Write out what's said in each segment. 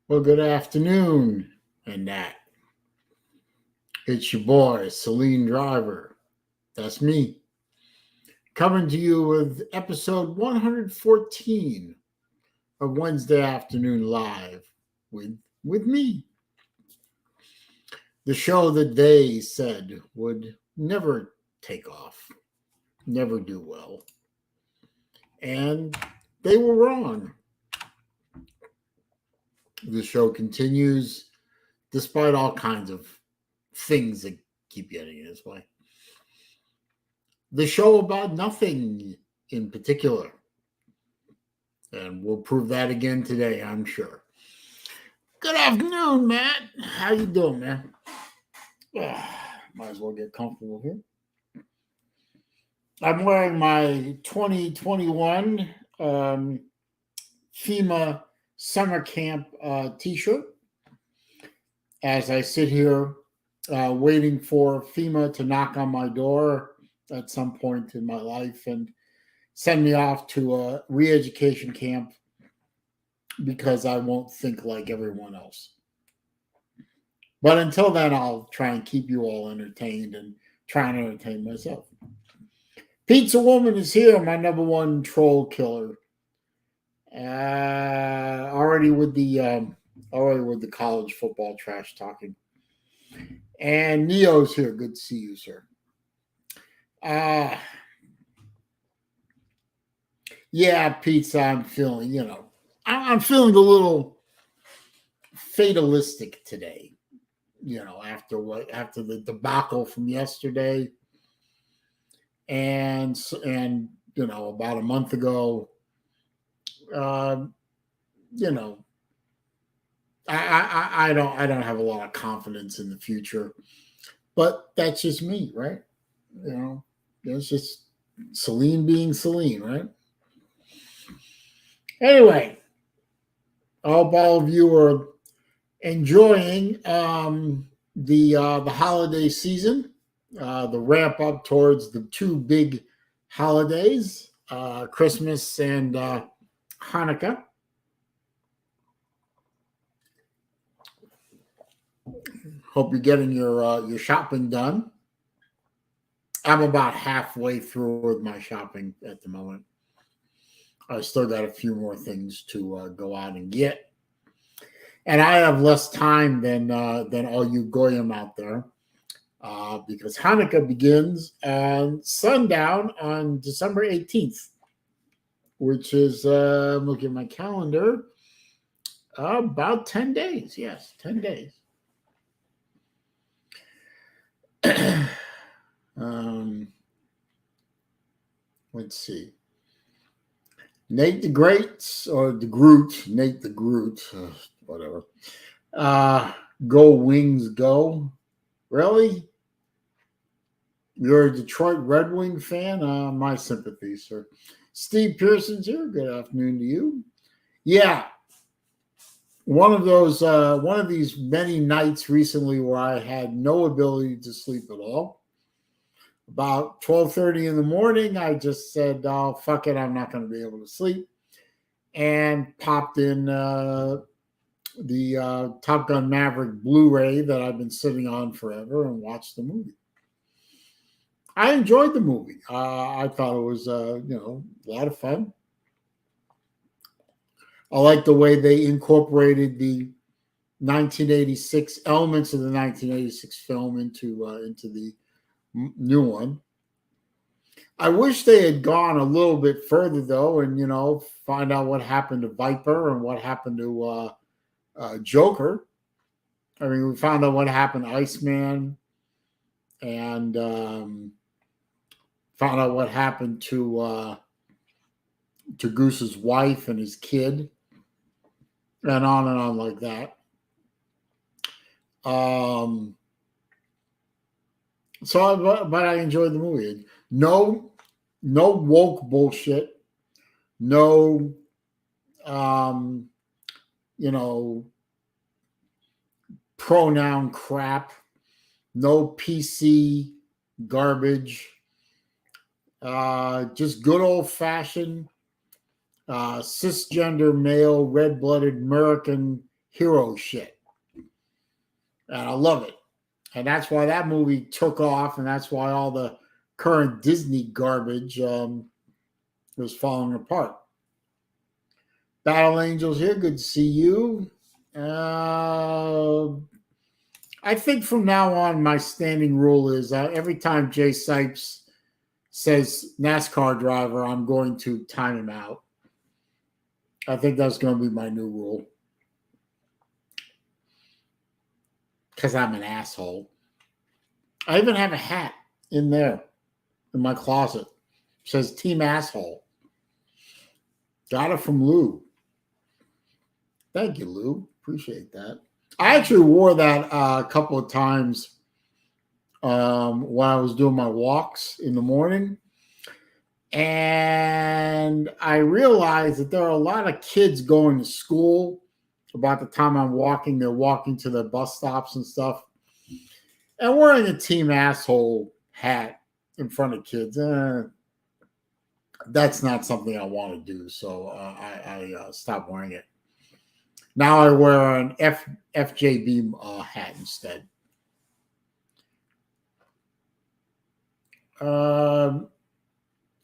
Well, good afternoon, and that. It's your boy, SaleenDriver. That's me, coming to you with episode 114 of Wednesday Afternoon Live with me. The show that they said would never take off, never do well. And they were wrong. The show continues despite all kinds of things that keep getting in its way. The show about nothing in particular. And we'll prove that again today, I'm sure. Good afternoon, Matt. How you doing, man? Might as well get comfortable here. I'm wearing my 2021 FEMA summer camp t-shirt as I sit here waiting for FEMA to knock on my door at some point in my life and send me off to a re-education camp because I won't think like everyone else. But until then, I'll try and keep you all entertained and try and entertain myself. Pizza Woman is here, my number one troll killer. Already with the college football trash talking. And Neo's here. Good to see you, sir. Yeah, pizza. I'm feeling, I'm feeling a little fatalistic today. After the debacle from yesterday, and about a month ago, I don't have a lot of confidence in the future, but that's just me, right? It's just Saleen being Saleen, right? Anyway, I hope all of you are enjoying the holiday season, the ramp up towards the two big holidays, Christmas and Hanukkah. Hope you're getting your shopping done. I'm about halfway through with my shopping at the moment. I still got a few more things to go out and get. And I have less time than all you goyim out there because Hanukkah begins on sundown on December 18th, which is, I'm looking at my calendar, about 10 days. Yes, 10 days. Let's see. Nate the Great, or the Groot, Nate the Groot, whatever. Go Wings, go. Really? You're a Detroit Red Wing fan? My sympathies, sir. Steve Pearson's here. Good afternoon to you. Yeah. One of these many nights recently where I had no ability to sleep at all. About 12:30 in the morning, I just said, "Oh, fuck it, I'm not going to be able to sleep," and popped in the Top Gun Maverick Blu-ray that I've been sitting on forever and watched the movie. I enjoyed the movie. I thought it was a lot of fun. I like the way they incorporated the 1986 elements of the 1986 film into the new one. I wish they had gone a little bit further though, and find out what happened to Viper and what happened to Joker. I mean, we found out what happened to Iceman, and found out what happened to Goose's wife and his kid, and on like that. But I enjoyed the movie. No woke bullshit. No, pronoun crap. No PC garbage. Just good old fashioned cisgender male, red blooded American hero shit. And I love it. And that's why that movie took off, and that's why all the current Disney garbage was falling apart. Battle Angels here, good to see you. I think from now on, my standing rule is every time Jay Sipes says NASCAR driver, I'm going to time him out. I think that's going to be my new rule. Because I'm an asshole. I even have a hat in there in my closet. It says Team Asshole. Got it from Lou. Thank you, Lou. Appreciate that. I actually wore that a couple of times when I was doing my walks in the morning. And I realized that there are a lot of kids going to school about the time I'm walking. They're walking to the bus stops and stuff. And wearing a Team Asshole hat in front of kids, that's not something I want to do. So I stopped wearing it. Now I wear an FJB hat instead. I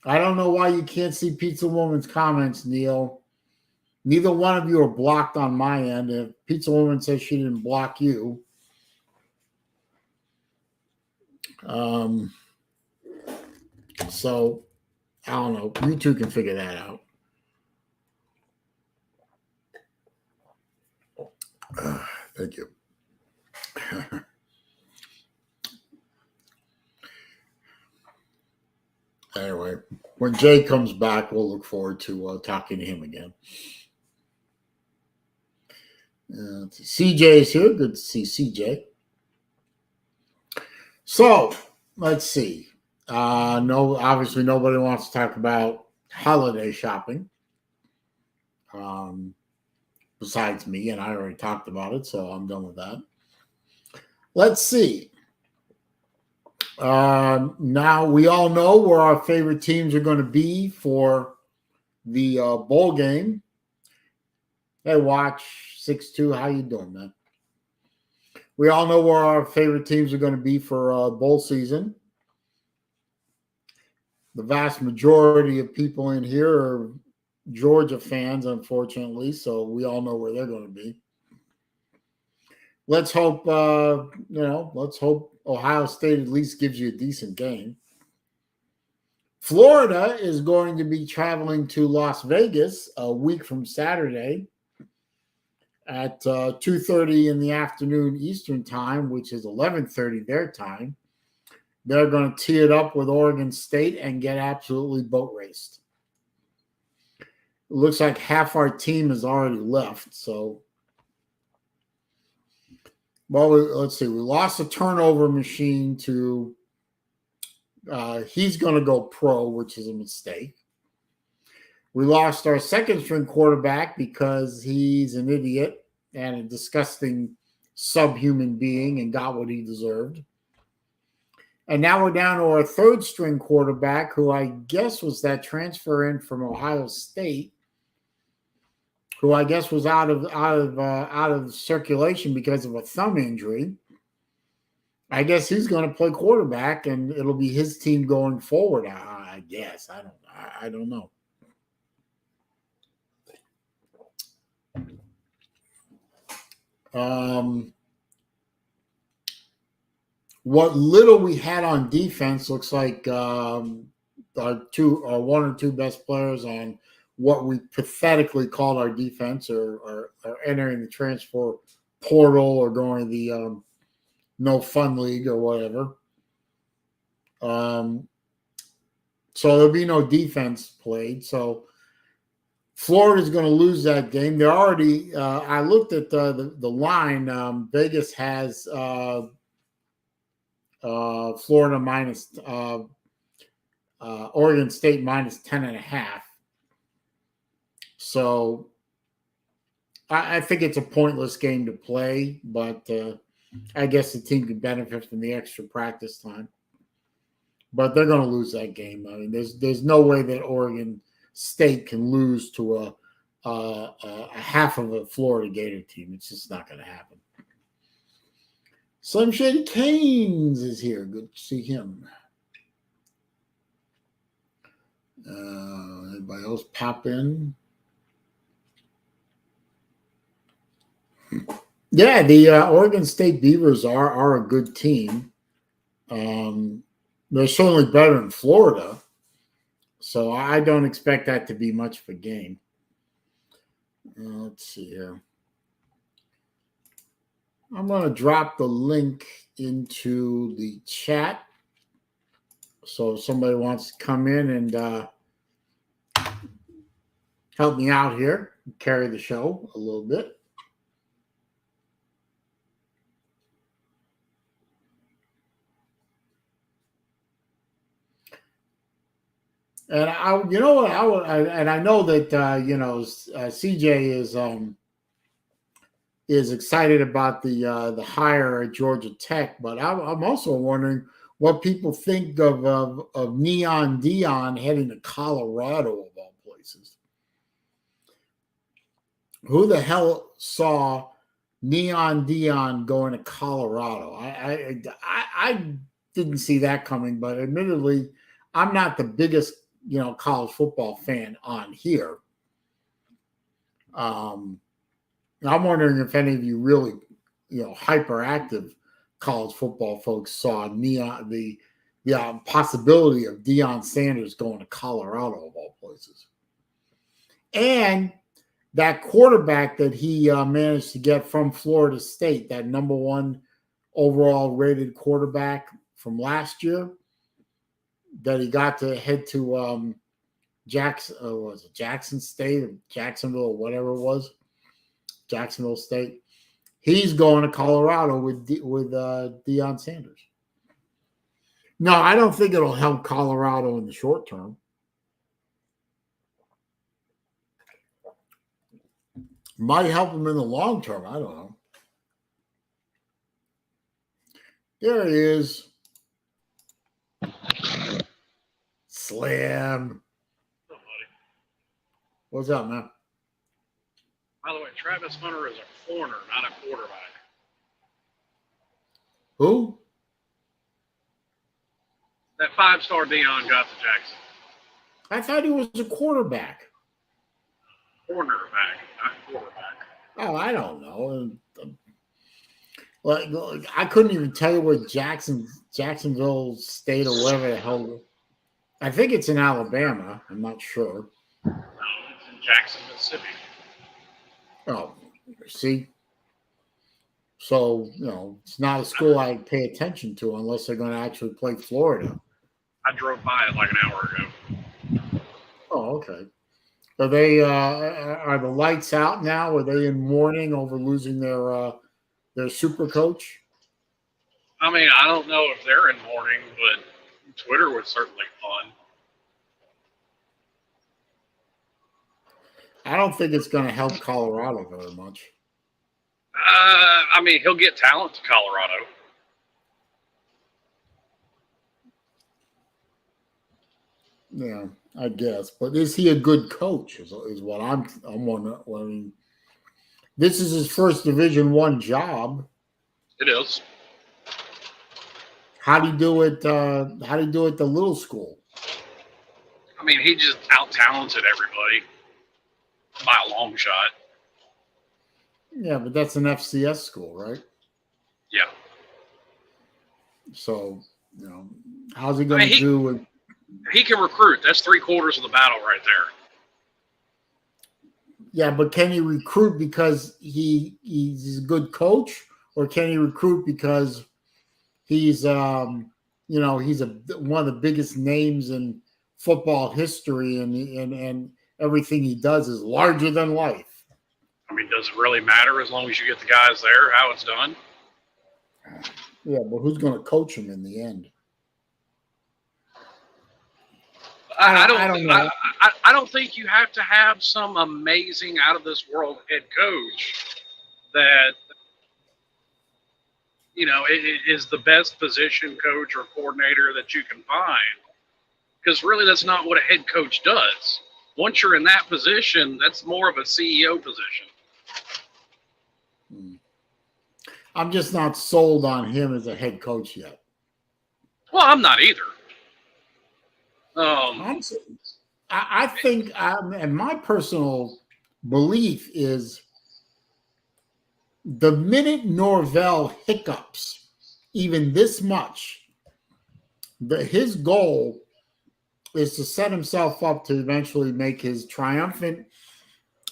don't know why you can't see Pizza Woman's comments, Neil. Neither one of you are blocked on my end. If Pizza Woman says she didn't block you, so I don't know. You two can figure that out. Thank you. Anyway, when Jay comes back, we'll look forward to talking to him again. CJ is here. Good to see CJ. So let's see. No, obviously nobody wants to talk about holiday shopping. Besides me, and I already talked about it, so I'm done with that. Let's see. Now we all know where our favorite teams are going to be for the bowl game. Hey, Watch 6-2, how you doing, man? We all know where our favorite teams are going to be for bowl season. The vast majority of people in here are Georgia fans, unfortunately, so we all know where they're going to be. Let's hope, let's hope Ohio State at least gives you a decent game. Florida is going to be traveling to Las Vegas a week from Saturday at 2:30 in the afternoon Eastern time, which is 11:30 their time. They're going to tee it up with Oregon State and get absolutely boat raced. It looks like half our team has already left, so well, let's see. We lost a turnover machine to he's going to go pro, which is a mistake. We lost our second string quarterback because he's an idiot and a disgusting subhuman being and got what he deserved. And now we're down to our third string quarterback, who I guess was that transfer in from Ohio State, who I guess was out of circulation because of a thumb injury. I guess he's going to play quarterback, and it'll be his team going forward. I guess I don't know. What little we had on defense looks like our one or two best players on what we pathetically called our defense are entering the transfer portal or going to the no fun league or whatever. So there'll be no defense played. So Florida's going to lose that game. They're already. I looked at the line. Vegas has Florida minus Oregon State minus 10.5. So I think it's a pointless game to play, but I guess the team could benefit from the extra practice time. But they're going to lose that game. I mean, there's no way that Oregon State can lose to half of a Florida Gator team. It's just not going to happen. Slim Shady Canes is here. Good to see him. Anybody else pop in? Yeah, the Oregon State Beavers are a good team. They're certainly better than Florida, so I don't expect that to be much of a game. Let's see here. I'm going to drop the link into the chat, so if somebody wants to come in and help me out here, carry the show a little bit. And you know what, I know that CJ is excited about the hire at Georgia Tech, but I'm also wondering what people think of Neon Dion heading to Colorado of all places. Who the hell saw Neon Dion going to Colorado? I didn't see that coming, but admittedly, I'm not the biggest college football fan on here. I'm wondering if any of you really, hyperactive college football folks saw the possibility of Deion Sanders going to Colorado of all places, and that quarterback that he managed to get from Florida State, that number 1 overall rated quarterback from last year, that he got to head to Jackson State or Jacksonville or whatever it was, Jacksonville State. He's going to Colorado with Deion Sanders. No, I don't think it'll help Colorado in the short term. Might help him in the long term. I don't know. There he is. Slim. Oh, buddy. What's up, man? By the way, Travis Hunter is a corner, not a quarterback. Who? That 5-star Dion got to Jackson. I thought he was a quarterback. Cornerback, not quarterback. Oh, I don't know. Like, I couldn't even tell you where Jacksonville State or whatever the hell. I think it's in Alabama. I'm not sure. No, it's in Jackson, Mississippi. Oh, see? So, it's not a school I pay attention to unless they're going to actually play Florida. I drove by it like an hour ago. Oh, okay. Are they? Are the lights out now? Are they in mourning over losing their super coach? I mean, I don't know if they're in mourning, but Twitter was certainly fun. I don't think it's going to help Colorado very much. I mean, he'll get talent to Colorado. Yeah, I guess. But is he a good coach? Is what I'm wondering. I mean, this is his first Division I job. It is. How do you do it? How do you do it at the little school? I mean, he just out-talented everybody by a long shot. Yeah, but that's an FCS school, right? Yeah. So, how's he going to do with? He can recruit. That's 3/4 of the battle right there. Yeah, but can he recruit because he's a good coach, or can he recruit because he's one of the biggest names in football history, and everything he does is larger than life? I mean, does it really matter as long as you get the guys there, how it's done? Yeah, but who's going to coach him in the end? I don't know. I don't think you have to have some amazing, out-of-this-world head coach that, it is the best position coach or coordinator that you can find. Because really, that's not what a head coach does. once you're in that position, that's more of a CEO position. I'm just not sold on him as a head coach yet. Well, I'm not either. I think, and my personal belief is, the minute Norvell hiccups even this much, his goal is to set himself up to eventually make his triumphant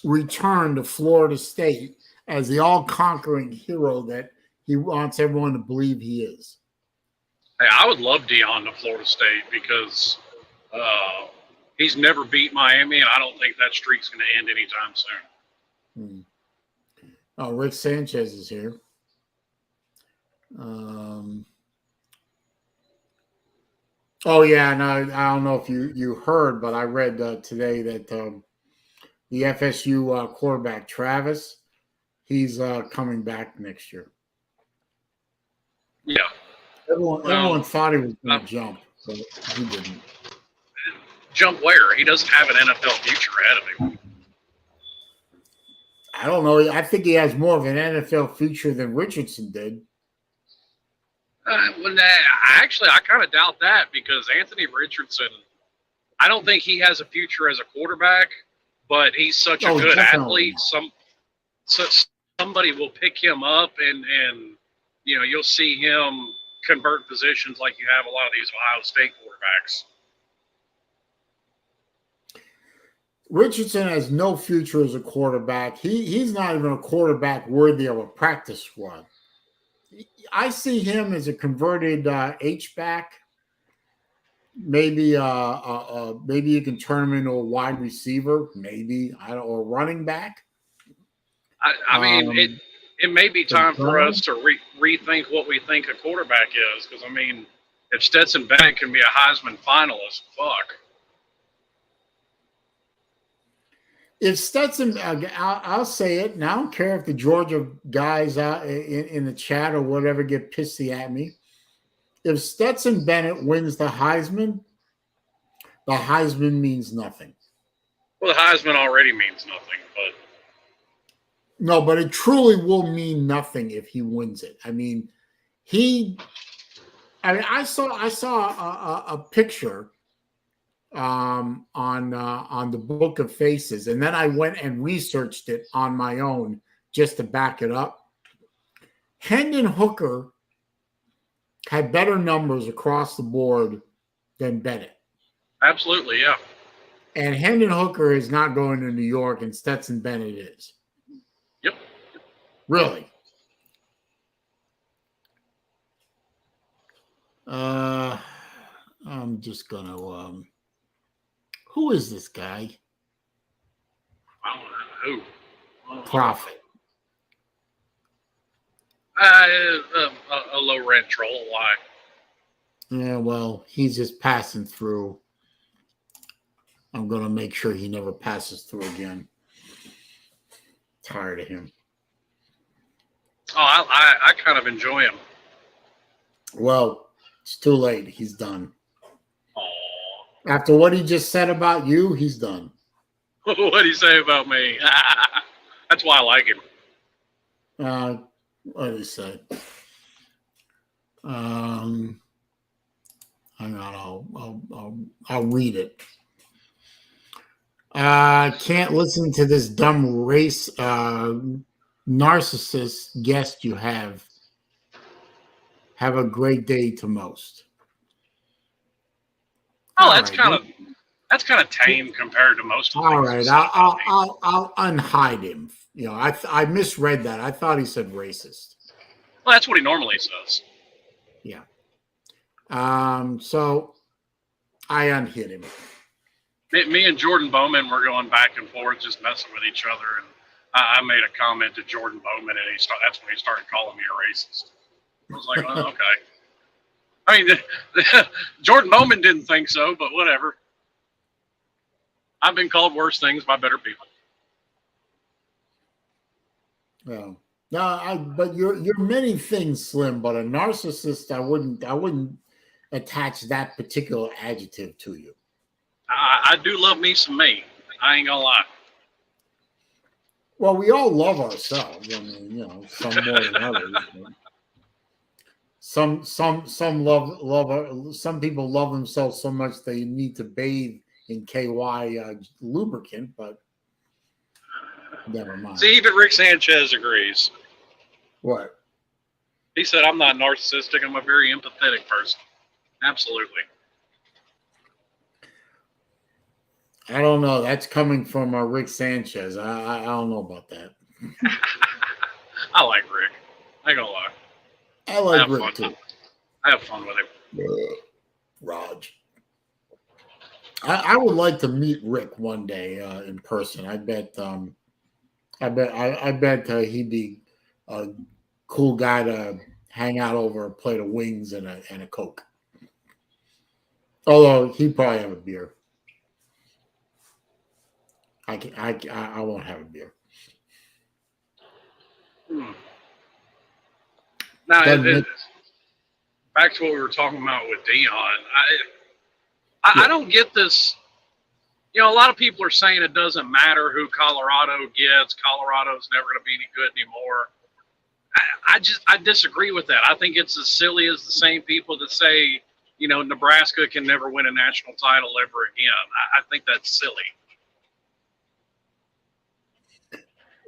return to Florida State as the all-conquering hero that he wants everyone to believe he is. Hey, I would love Deion to Florida State because he's never beat Miami, and I don't think that streak's going to end anytime soon. Oh, Rick Sanchez is here. Oh, yeah, and I don't know if you heard, but I read today that the FSU quarterback, Travis, he's coming back next year. Yeah. Everyone thought he was going to jump, but he didn't. Jump where? He doesn't have an NFL future ahead of him. I don't know. I think he has more of an NFL future than Richardson did. I kind of doubt that because Anthony Richardson, I don't think he has a future as a quarterback, but he's such a good athlete. Somebody will pick him up, and you'll see him convert positions like you have a lot of these Ohio State quarterbacks. Richardson has no future as a quarterback. He's not even a quarterback worthy of a practice squad. I see him as a converted H-back. Maybe you can turn him into a wide receiver. Maybe or running back. I mean, it may be time for us to rethink what we think a quarterback is. Because I mean, if Stetson Bennett can be a Heisman finalist, fuck. If Stetson, I'll say it, and I don't care if the Georgia guys out in the chat or whatever get pissy at me. If Stetson Bennett wins the Heisman means nothing. Well, the Heisman already means nothing, but no, but it truly will mean nothing if he wins it. I mean, I saw a picture on the Book of Faces, and then I went and researched it on my own just to back it up. Hendon Hooker had better numbers across the board than Bennett. Absolutely, yeah. And Hendon Hooker is not going to New York, and Stetson Bennett is. Yep. Really? I'm just gonna who is this guy? I don't know who. Prophet. A low rent troll. Why? Yeah, well, he's just passing through. I'm gonna make sure he never passes through again. Tired of him. Oh, I kind of enjoy him. Well, it's too late. He's done. Aww. After what he just said about you, he's done. What did he say about me? That's why I like him. What did he say? Hang on, I'll read it. Can't listen to this dumb race narcissist guest you have. Have a great day to most. Oh, that's kind of tame compared to most of the all right, I'll unhide him. You know, I misread that. I thought he said racist. Well, that's what he normally says. Yeah. So I unhid him. Me and Jordan Bowman were going back and forth, just messing with each other, and I made a comment to Jordan Bowman, and that's when he started calling me a racist. I was like, well, okay. I mean, Jordan Bowman didn't think so, but whatever. I've been called worse things by better people. Well, no, but you're many things, Slim. But a narcissist, I wouldn't attach that particular adjective to you. I do love me some me. I ain't gonna lie. Well, we all love ourselves. I mean, some more than others. Some some people love themselves so much they need to bathe in KY lubricant, but never mind. See, even Rick Sanchez agrees. What? He said, I'm not narcissistic. I'm a very empathetic person. Absolutely. I don't know. That's coming from Rick Sanchez. I don't know about that. I like Rick. I ain't gonna lie. I like Rick too. I have fun with him. Raj. I would like to meet Rick one day in person. I bet he'd be a cool guy to hang out over a plate of wings and a Coke. Although he'd probably have a beer. I won't have a beer. Now, back to what we were talking about with Dion. I don't get this. A lot of people are saying it doesn't matter who Colorado gets. Colorado's never going to be any good anymore. I disagree with that. I think it's as silly as the same people that say, Nebraska can never win a national title ever again. I think that's silly.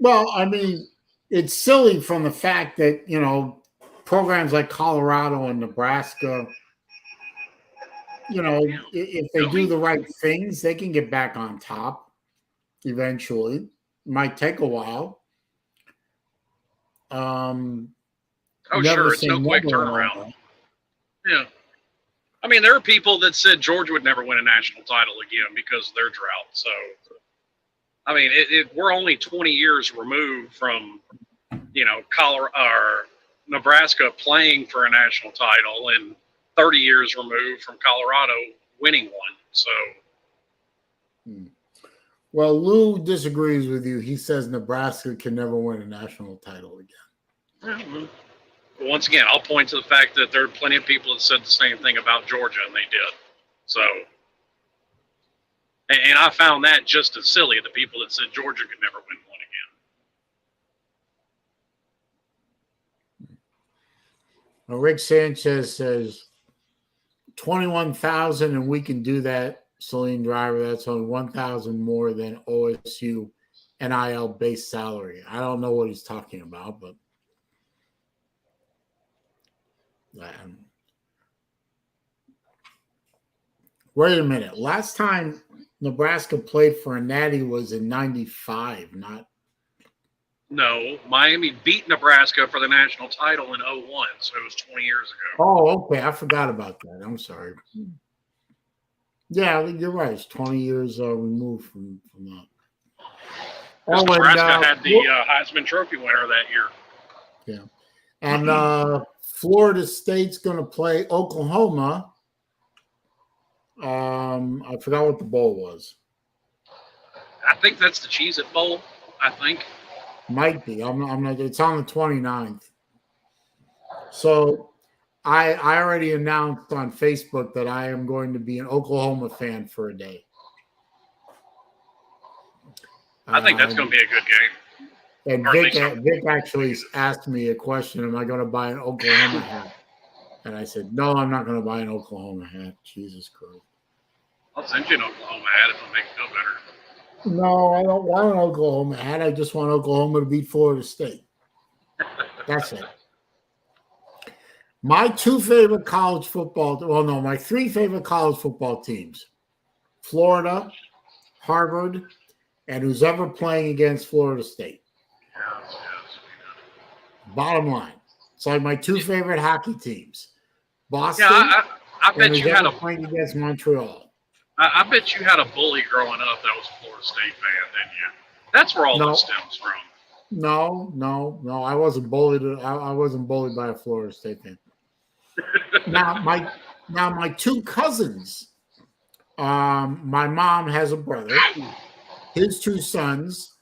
Well, I mean, it's silly from the fact that, programs like Colorado and Nebraska, if they do the right things, they can get back on top eventually. It might take a while. Sure. It's no quick turnaround. Yeah. I mean, there are people that said Georgia would never win a national title again because of their drought. So, I mean, we're only 20 years removed from, Colorado or Nebraska playing for a national title and 30 years removed from Colorado winning one. So. Well, Lou disagrees with you. He says Nebraska can never win a national title again. Mm-hmm. Once again, I'll point to the fact that there are plenty of people that said the same thing about Georgia, and they did. So, and I found that just as silly, the people that said Georgia could never win one again. Well, Rick Sanchez says 21,000, and we can do that, SaleenDriver. That's only 1,000 more than OSU NIL base salary. I don't know what he's talking about, but wait a minute. Last time Nebraska played for a natty was in 95, not. No, Miami beat Nebraska for the national title in 01, so it was 20 years ago. Oh, okay. I forgot about that. I'm sorry. Yeah, you're right. It's 20 years removed from that. Nebraska had the Heisman Trophy winner that year. Yeah. And Florida State's going to play Oklahoma. I forgot what the bowl was. I think that's the Cheez-It Bowl, I think. Might be. I'm not. It's on the 29th. So I already announced on Facebook that I am going to be an Oklahoma fan for a day. I think that's going to be a good game. And Vic actually asked me a question, am I going to buy an Oklahoma hat? And I said, no, I'm not going to buy an Oklahoma hat. Jesus Christ. I'll send you an Oklahoma hat if it'll make you feel better. No, I don't want an Oklahoma hat. I just want Oklahoma to beat Florida State. That's it. My two favorite college football, my three favorite college football teams, Florida, Harvard, and who's ever playing against Florida State. Yes. Bottom line. It's like my two favorite hockey teams. Boston. Yeah, I bet you had playing against Montreal. I bet you had a bully growing up that was a Florida State fan, didn't you? That's where all this stems from. No. I wasn't bullied. I wasn't bullied by a Florida State fan. Now my two cousins. My mom has a brother. His two sons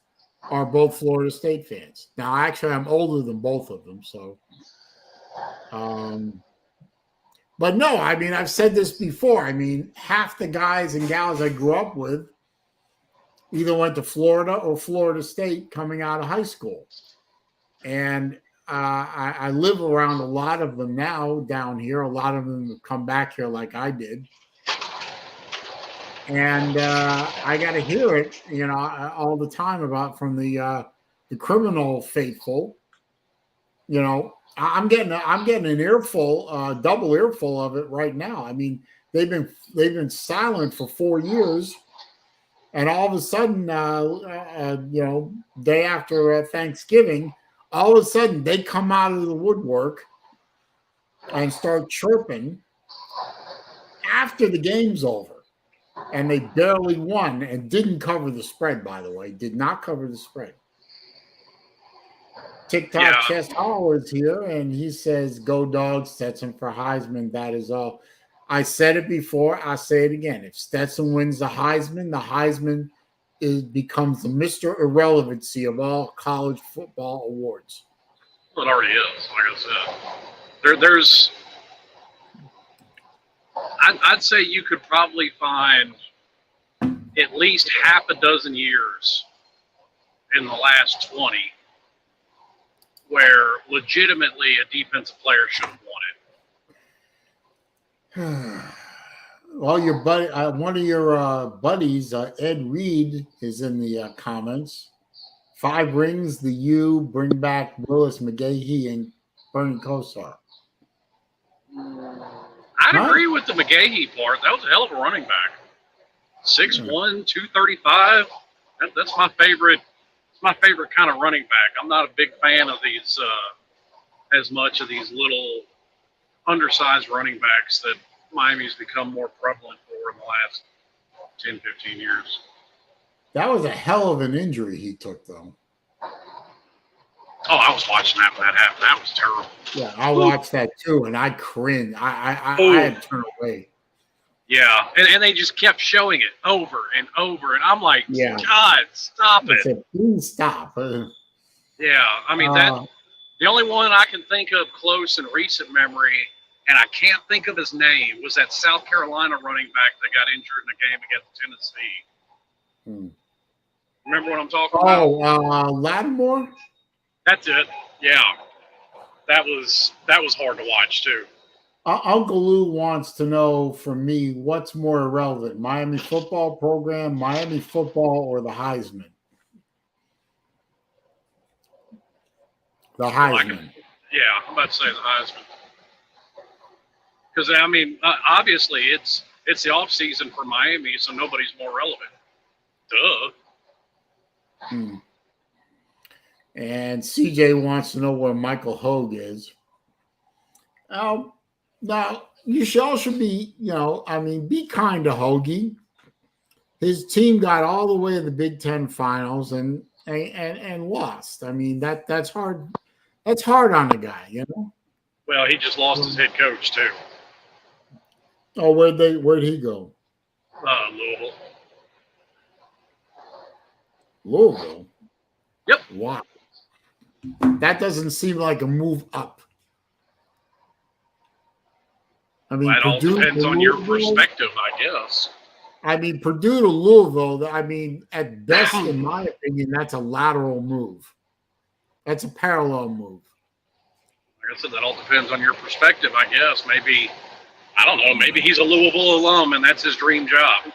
are both Florida State fans. Now, actually, I'm older than both of them, so. But no, I mean, I've said this before. I mean, half the guys and gals I grew up with either went to Florida or Florida State coming out of high school. And I live around a lot of them now down here. A lot of them have come back here like I did. And I got to hear it, all the time about from the criminal faithful. I'm getting an earful, double earful of it right now. I mean, they've been silent for 4 years, and all of a sudden, day after Thanksgiving, all of a sudden they come out of the woodwork and start chirping after the game's over. And they barely won and didn't cover the spread, by the way. Did not cover the spread. TikTok Chest Hall is here, and he says, "Go Dogs, Stetson for Heisman. That is all." I said it before. I say it again. If Stetson wins the Heisman becomes the Mr. Irrelevancy of all college football awards. Well, it already is. Like I said, I'd say you could probably find at least half a dozen years in the last 20 where legitimately a defensive player should have won it. Well, your buddy, one of your buddies, Ed Reed, is in the comments. 5 rings, the U, bring back Willis McGahee and Bernie Kosar. I'd agree with the McGahee part. That was a hell of a running back. 6'1", 235. That's my favorite. It's my favorite kind of running back. I'm not a big fan of these as much of these little undersized running backs that Miami's become more prevalent for in the last 10, 15 years. That was a hell of an injury he took, though. Oh, I was watching that when that happened. That was terrible. Yeah, I watched that too, and I cringed. I had to turn away. Yeah, and they just kept showing it over and over, and I'm like, God, stop it. Said, please stop. Yeah, I mean, the only one I can think of close in recent memory, and I can't think of his name, was that South Carolina running back that got injured in a game against Tennessee. Remember what I'm talking about? Oh, Lattimore? That's it. Yeah. That was hard to watch, too. Uncle Lou wants to know from me what's more irrelevant, Miami football program, Miami football, or the Heisman? The Heisman. I'm about to say the Heisman. Because, I mean, obviously it's the off season for Miami, so nobody's more relevant. Duh. And CJ wants to know where Michael Hogue is. Now, you all should be, be kind to Hoagie. His team got all the way to the Big Ten finals and lost. I mean, that's hard. That's hard on the guy, Well, he just lost his head coach too. Oh, where'd he go? Louisville. Louisville? Yep. Wow. That doesn't seem like a move up. I mean, that Purdue all depends on your perspective, I guess. I mean, Purdue to Louisville, I mean, at best, in my opinion, that's a lateral move. That's a parallel move. Like I said, that all depends on your perspective, I guess. Maybe, I don't know, maybe he's a Louisville alum and that's his dream job.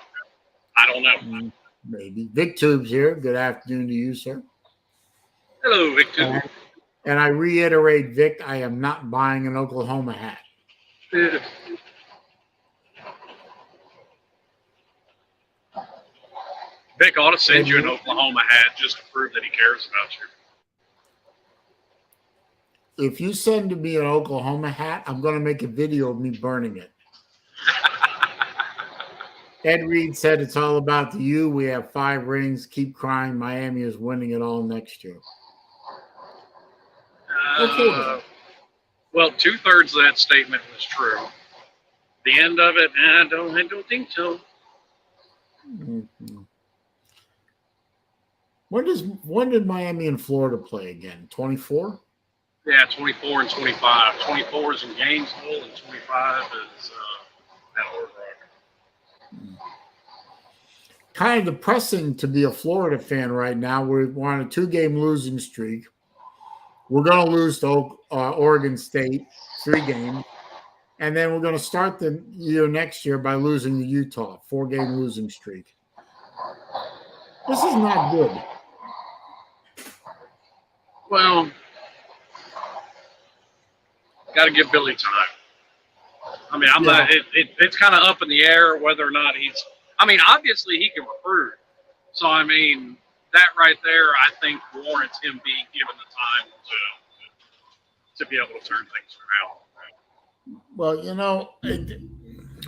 I don't know. Maybe. Vic Tube's here. Good afternoon to you, sir. Hello, Vic Tube. And I reiterate, Vic, I am not buying an Oklahoma hat. Vic ought to send you an Oklahoma hat just to prove that he cares about you. If you send me an Oklahoma hat, I'm going to make a video of me burning it. Ed Reed said it's all about the U. We have 5 rings. Keep crying. Miami is winning it all next year. Okay. Well, 2/3 of that statement was true. The end of it, I don't think so. Mm-hmm. When did Miami and Florida play again? 24? Yeah, 24 and 25. 24 is in Gainesville, and 25 is at Hard Rock. kind of depressing to be a Florida fan right now. We're on a 2-game losing streak. We're going to lose to Oregon State 3 games. And then we're going to start the year next year by losing to Utah, 4-game losing streak. This is not good. Well, got to give Billy time. I mean, not. It's kind of up in the air whether or not he's. I mean, obviously he can recruit. So I mean, that right there, I think warrants him being given the time to be able to turn things around. Well,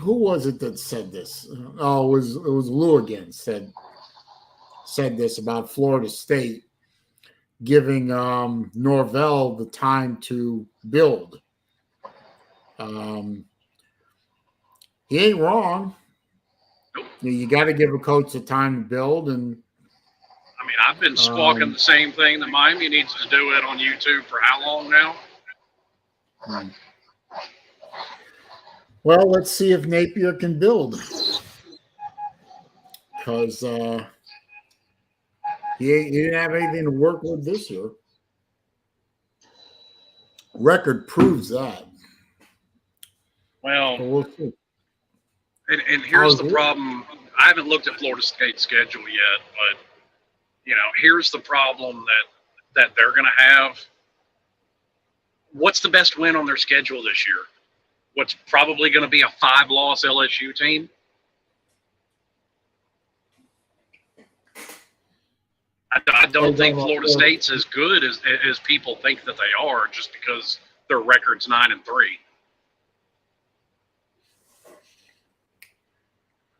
who was it that said this? Oh, it was Lou again said this about Florida State giving Norvell the time to build. He ain't wrong. You got to give a coach the time to build. And I mean, I've been squawking the same thing that Miami needs to do it on YouTube for how long now? Well, let's see if Napier can build, because he didn't have anything to work with this year. Record proves that. Well, so we'll see. And here's the problem. I haven't looked at Florida State's schedule yet, but here's the problem that they're going to have. What's the best win on their schedule this year? What's probably going to be a 5-loss LSU team? I don't think Florida State's as good as people think that they are, just because their record's 9-3.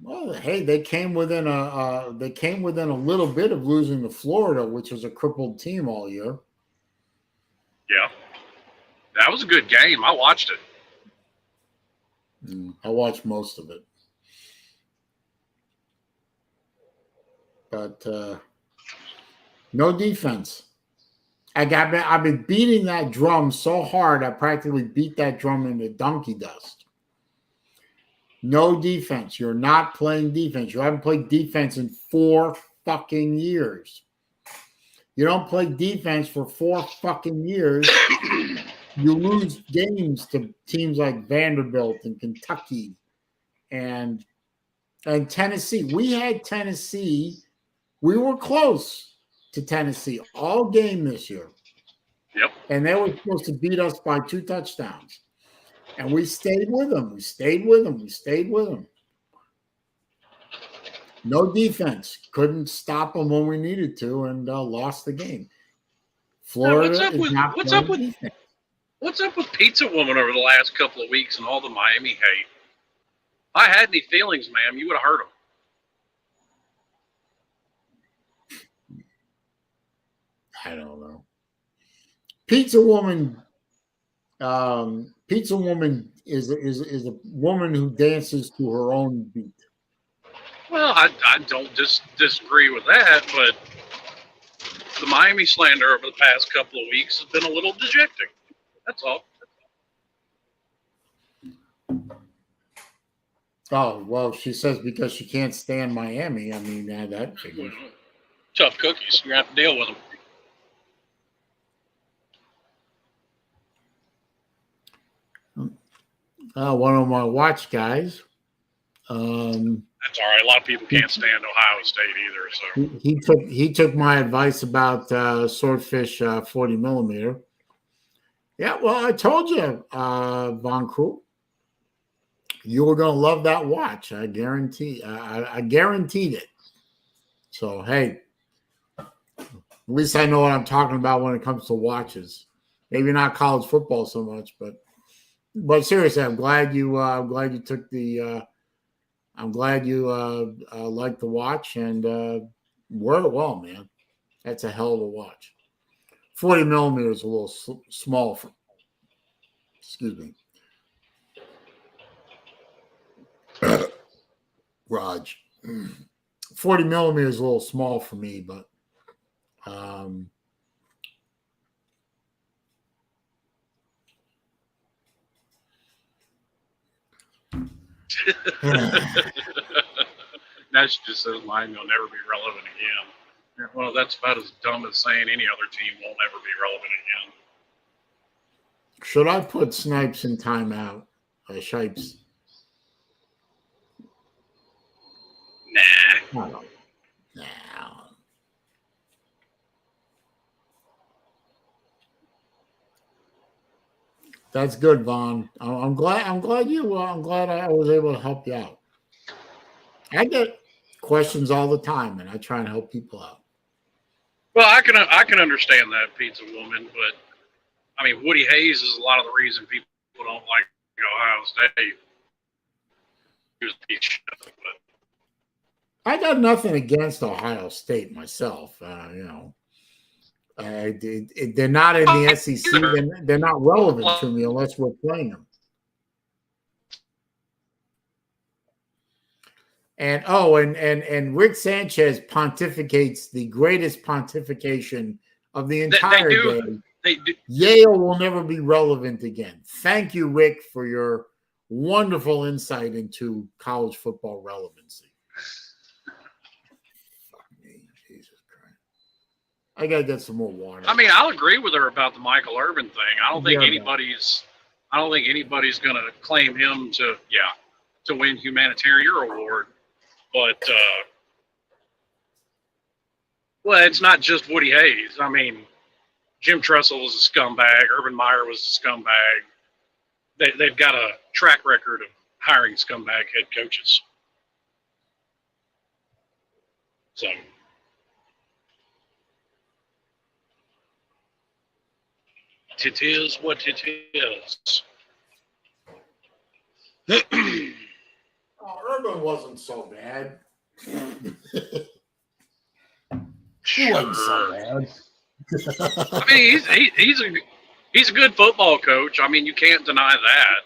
Well, hey, they came within a little bit of losing to Florida, which was a crippled team all year. Yeah, that was a good game. I watched it. I watched most of it, but no defense. I've been beating that drum so hard, I practically beat that drum into donkey dust. No defense. You're not playing defense. You haven't played defense in 4 fucking years. You don't play defense for 4 fucking years. You lose games to teams like Vanderbilt and Kentucky and Tennessee. We had Tennessee. We were close to Tennessee all game this year. Yep. And they were supposed to beat us by 2 touchdowns. And we stayed with them. We stayed with them. No defense. Couldn't stop them when we needed to, and lost the game. Florida is not playing defense. What's up with Pizza Woman over the last couple of weeks and all the Miami hate? If I had any feelings, ma'am, you would have heard them. I don't know. Pizza Woman is a woman who dances to her own beat. Well, I don't disagree with that, but the Miami slander over the past couple of weeks has been a little dejecting. That's all. Oh, well, she says because she can't stand Miami. I mean, that figures. Tough cookies. You're going to have to deal with them. One of my watch guys. That's all right. A lot of people can't stand Ohio State either. So he took my advice about Swordfish 40 millimeter. Yeah, well, I told you, Von Krug, you were going to love that watch. I guarantee. I guaranteed it. So hey, at least I know what I'm talking about when it comes to watches. Maybe not college football so much, but seriously, I'm glad you took the. I'm glad you liked the watch and wore it well, man. That's a hell of a watch. 40 millimeter is a little small. Excuse me. Raj. 40 millimeter is a little small for me, but Nash just says Miami will never be relevant again. Well, that's about as dumb as saying any other team won't ever be relevant again. Should I put Snipes in timeout? Shipes? Nah. No. That's good, Vaughn. I'm glad I was able to help you out. I get questions all the time, and I try and help people out. Well, I can understand that, Pizza Woman, but I mean, Woody Hayes is a lot of the reason people don't like Ohio State. He was a piece of shit, but I got nothing against Ohio State myself. They're not in the SEC. They're not relevant to me unless we're playing them. And Rick Sanchez pontificates the greatest pontification of the entire day. They do. Yale will never be relevant again. Thank you, Rick, for your wonderful insight into college football relevancy. Fuck me, Jesus Christ. I gotta get some more water. I mean, I'll agree with her about the Michael Irvin thing. I don't think anybody's going to claim him to win humanitarian award. But well, it's not just Woody Hayes. I mean, Jim Tressel was a scumbag. Urban Meyer was a scumbag. They've got a track record of hiring scumbag head coaches. So it is what it is. Urban wasn't so bad. He wasn't so bad. I mean, he's a good football coach. I mean, you can't deny that.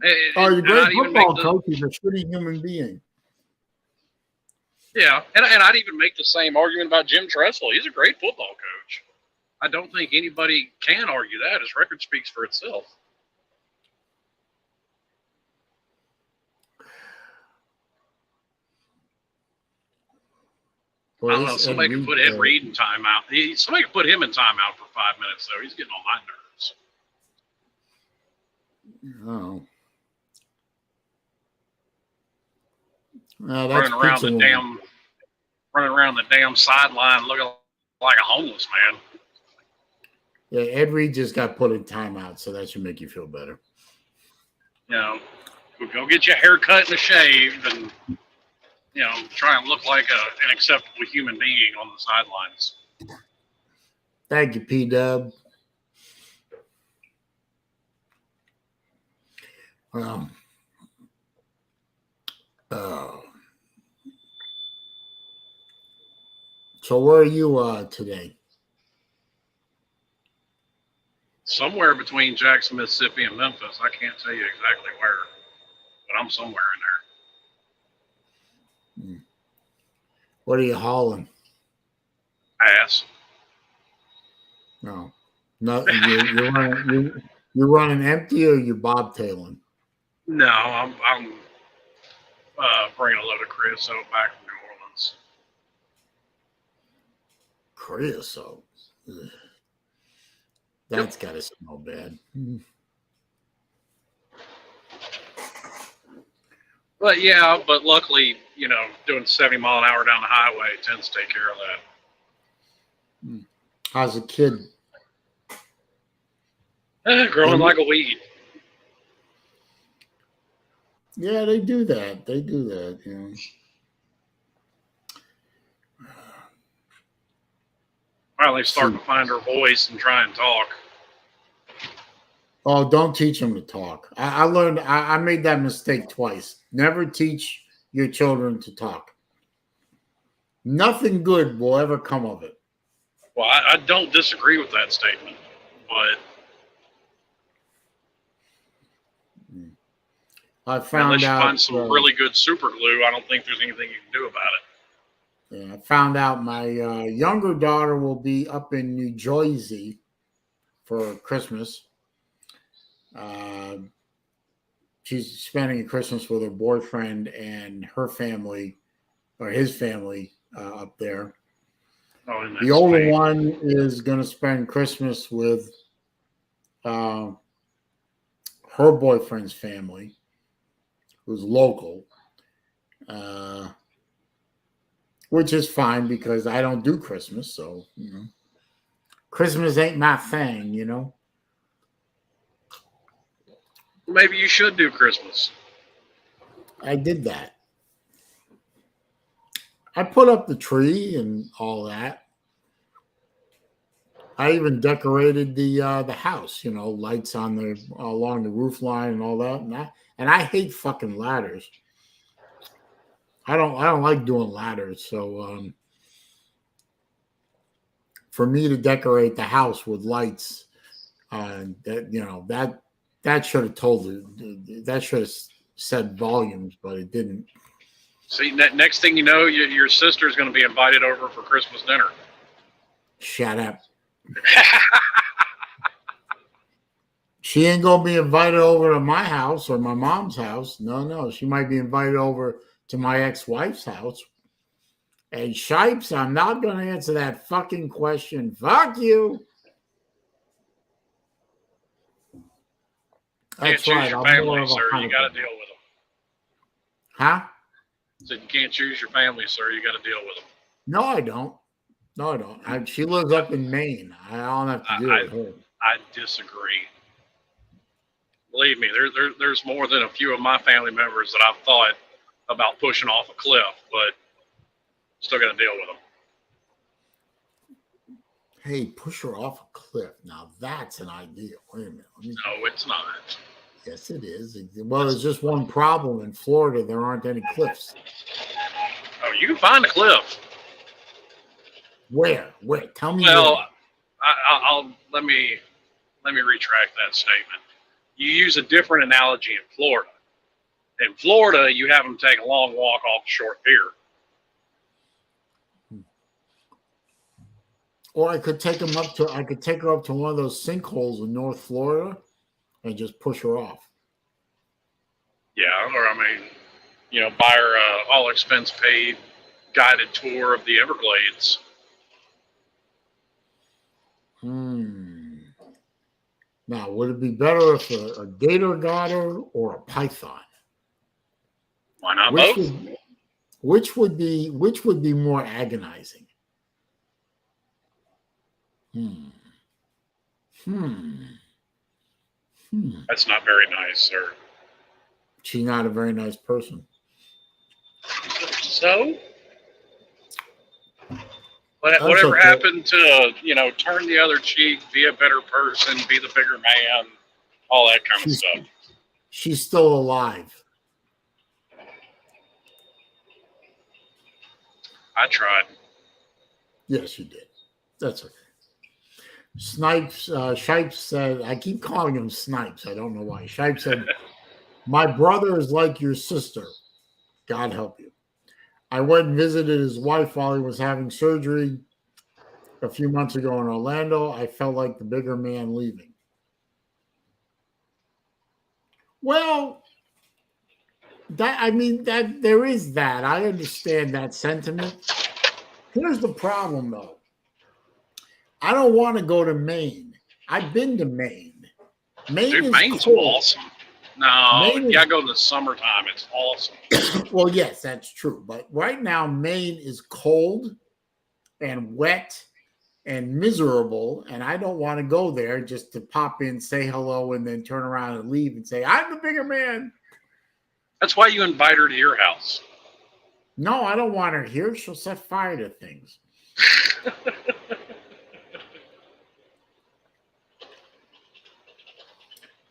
He's a great football coach. He's a shitty human being. Yeah, and I'd even make the same argument about Jim Tressel. He's a great football coach. I don't think anybody can argue that. His record speaks for itself. I don't know. Somebody could put Ed Reed in timeout. Somebody could put him in timeout for 5 minutes, though. He's getting on my nerves. Oh. Running around the damn sideline looking like a homeless man. Yeah, Ed Reed just got put in timeout, so that should make you feel better. You know, go get your hair cut and a shave and try and look like an acceptable human being on the sidelines. Thank you, P-Dub. Well, so where are you today? Somewhere between Jackson, Mississippi and Memphis. I can't tell you exactly where, but I'm somewhere in there. What are you hauling? Ass. No. You're running empty or you bobtailing? No, I'm bringing a load of creosote back from New Orleans. Creosote? Ugh. That's got to smell bad. But luckily, doing 70 mile an hour down the highway tends to take care of that. How's the kid? Growing like a weed. Yeah, they do that. Finally starting to find her voice and try and talk. Oh, don't teach them to talk. I learned, I made that mistake twice. Never teach your children to talk. Nothing good will ever come of it. Well, I don't disagree with that statement, but I found unless you out find some really good super glue, I don't think there's anything you can do about it. Yeah, I found out my younger daughter will be up in New Jersey for Christmas. She's spending Christmas with her boyfriend and her family or his family up there. Oh, and The that's older Spain. one is going to spend Christmas with her boyfriend's family, who's local, which is fine because I don't do Christmas. So, Christmas ain't my thing, Maybe you should do Christmas. I did that. I put up the tree and all that. I even decorated the house, lights on the along the roof line and all that. And I hate fucking ladders. I don't like doing ladders. So for me to decorate the house with lights, that should have that should have said volumes, but it didn't. See, next thing you know, your sister's going to be invited over for Christmas dinner. Shut up. She ain't gonna be invited over to my house or my mom's house. No. She might be invited over to my ex-wife's house. And Shipes, I'm not gonna answer that fucking question. Fuck you. Can't choose your family, sir. You got to deal with them. Huh? So you can't choose your family, sir. You got to deal with them. No, I don't. She lives up in Maine. I don't have to deal with her. I disagree. Believe me, there's more than a few of my family members that I've thought about pushing off a cliff, but still got to deal with them. Hey, push her off a cliff. Now that's an idea. Wait a minute. No, it's not. Yes, it is. Well, there's just one problem in Florida. There aren't any cliffs. Oh, you can find a cliff. Where? Tell me. Well, I'll let me retract that statement. You use a different analogy in Florida. In Florida, you have them take a long walk off a short pier. Or I could take her up to one of those sinkholes in North Florida and just push her off. Yeah, or buy her a all expense paid guided tour of the Everglades. Now, would it be better if a gator got her or a python? Why not both? Which would be more agonizing? That's not very nice, sir. She's not a very nice person. So? Whatever happened to, turn the other cheek, be a better person, be the bigger man, all that kind of stuff. She's still alive. I tried. Yes, you did. That's okay. Shipes said, I keep calling him Snipes. I don't know why. Shipes said, my brother is like your sister. God help you. I went and visited his wife while he was having surgery a few months ago in Orlando. I felt like the bigger man leaving. Well, that there is that. I understand that sentiment. Here's the problem, though. I don't want to go to Maine. I've been to Maine. Maine's cold. Awesome. No, you gotta go in the summertime. It's awesome. Well, yes, that's true. But right now, Maine is cold and wet and miserable. And I don't want to go there just to pop in, say hello, and then turn around and leave and say, I'm the bigger man. That's why you invite her to your house. No, I don't want her here. She'll set fire to things.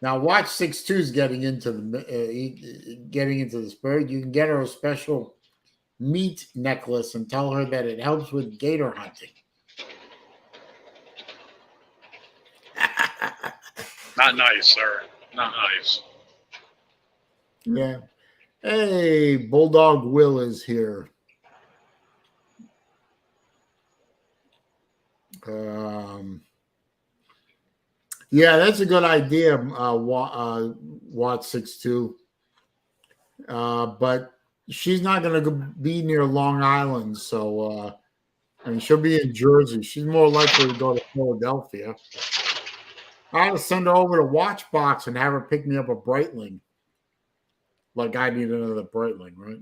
Now, watch 6'2's getting into the spirit. You can get her a special meat necklace and tell her that it helps with gator hunting. Not nice, sir. Not nice. Yeah. Hey, Bulldog Will is here. Yeah, that's a good idea, Watt 62. But she's not going to be near Long Island, so I mean, she'll be in Jersey. She's more likely to go to Philadelphia. I ought to send her over to Watchbox and have her pick me up a Breitling. Like I need another Breitling, right?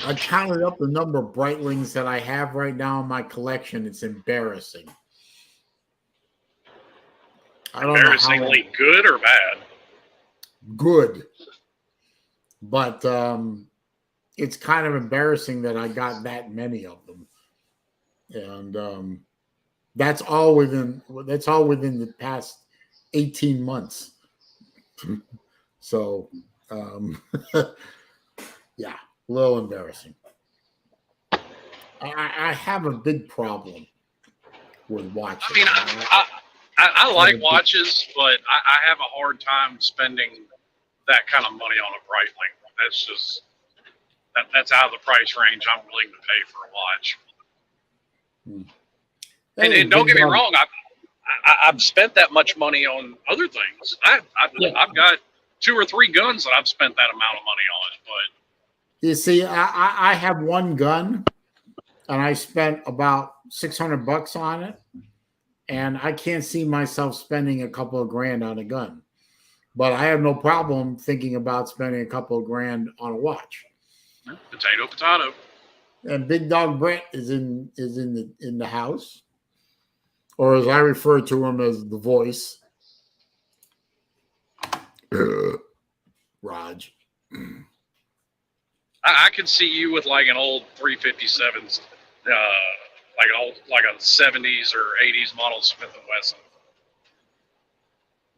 I counted up the number of Breitlings that I have right now in my collection. It's embarrassing. I don't Embarrassingly know how good or bad? good, but it's kind of embarrassing that I got that many of them, and that's all within the past 18 months. So, yeah, a little embarrassing. I have a big problem with watches. I mean, I like watches, but I have a hard time spending that kind of money on a Breitling. That's just that's out of the price range I'm willing to pay for a watch. And don't get me wrong, I've spent that much money on other things. I've got 2 or 3 guns that I've spent that amount of money on. But you see, I have one gun, and I spent about $600 on it, and I can't see myself spending a couple of grand on a gun. But I have no problem thinking about spending a couple of grand on a watch. Potato, potato. And Big Dog Brett is in the house, or as I refer to him as the voice, Raj. I could see you with like an old 357s, like a 70s or 80s model Smith & Wesson.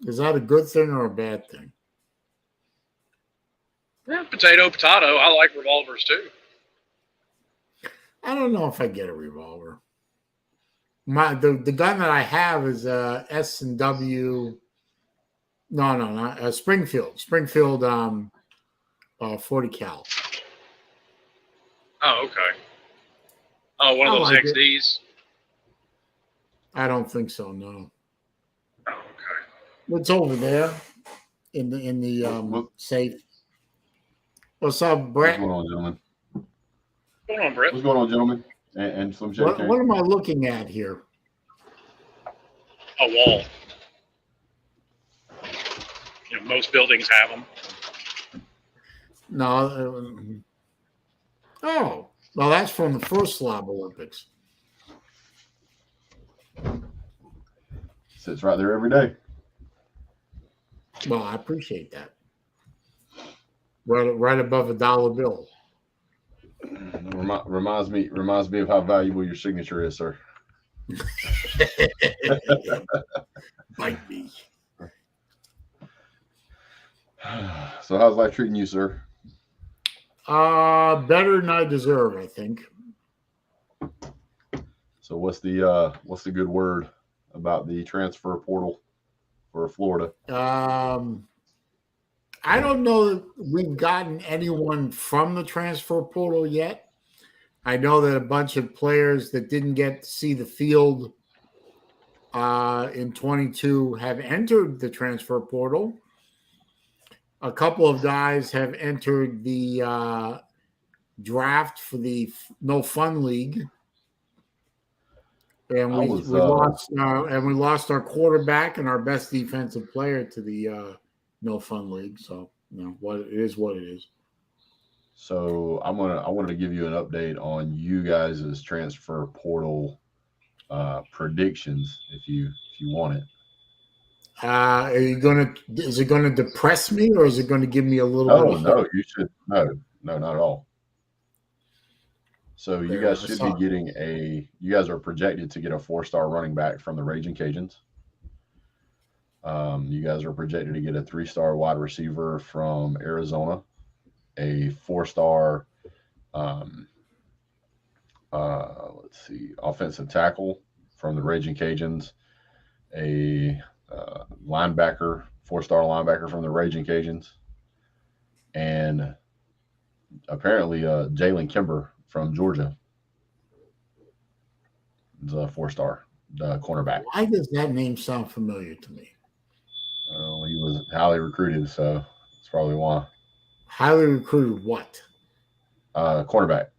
Is that a good thing or a bad thing? Yeah, potato, potato. I like revolvers too. I don't know if I get a revolver. The gun that I have is a S&W. No, not Springfield 40 cal. Oh, okay. Oh, one of those like XDs. I don't think so. No. Oh, okay. It's over there in the safe. What's up, Brett? What's going on, gentlemen? What's going on, Brett? What's going on, gentlemen? And Slim Shady. What am I looking at here? A wall. You know, most buildings have them. No. Oh, well, that's from the first Slob Olympics. Sits right there every day. Well, I appreciate that. Right above a dollar bill. Reminds me of how valuable your signature is, sir. Might be. So how's life treating you, sir? Better than I deserve, I think. So what's the good word about the transfer portal for Florida? I don't know that we've gotten anyone from the transfer portal yet. I know that a bunch of players that didn't get to see the field in 22 have entered the transfer portal. A couple of guys have entered the draft for the No Fun League, and we lost our quarterback and our best defensive player to the No Fun League. So what it is. So I wanted to give you an update on you guys' transfer portal predictions if you want it. Is it gonna depress me, or is it gonna give me a little bit of no, you should no, not at all. So you guys should be getting you guys are projected to get a 4-star running back from the Raging Cajuns. You guys are projected to get a 3-star wide receiver from Arizona, a 4-star offensive tackle from the Raging Cajuns, a linebacker, 4-star linebacker from the Raging Cajuns, and apparently Jalen Kimber from Georgia is a 4-star cornerback. Why does that name sound familiar to me? He was highly recruited, so That's probably why. Highly recruited what? Quarterback.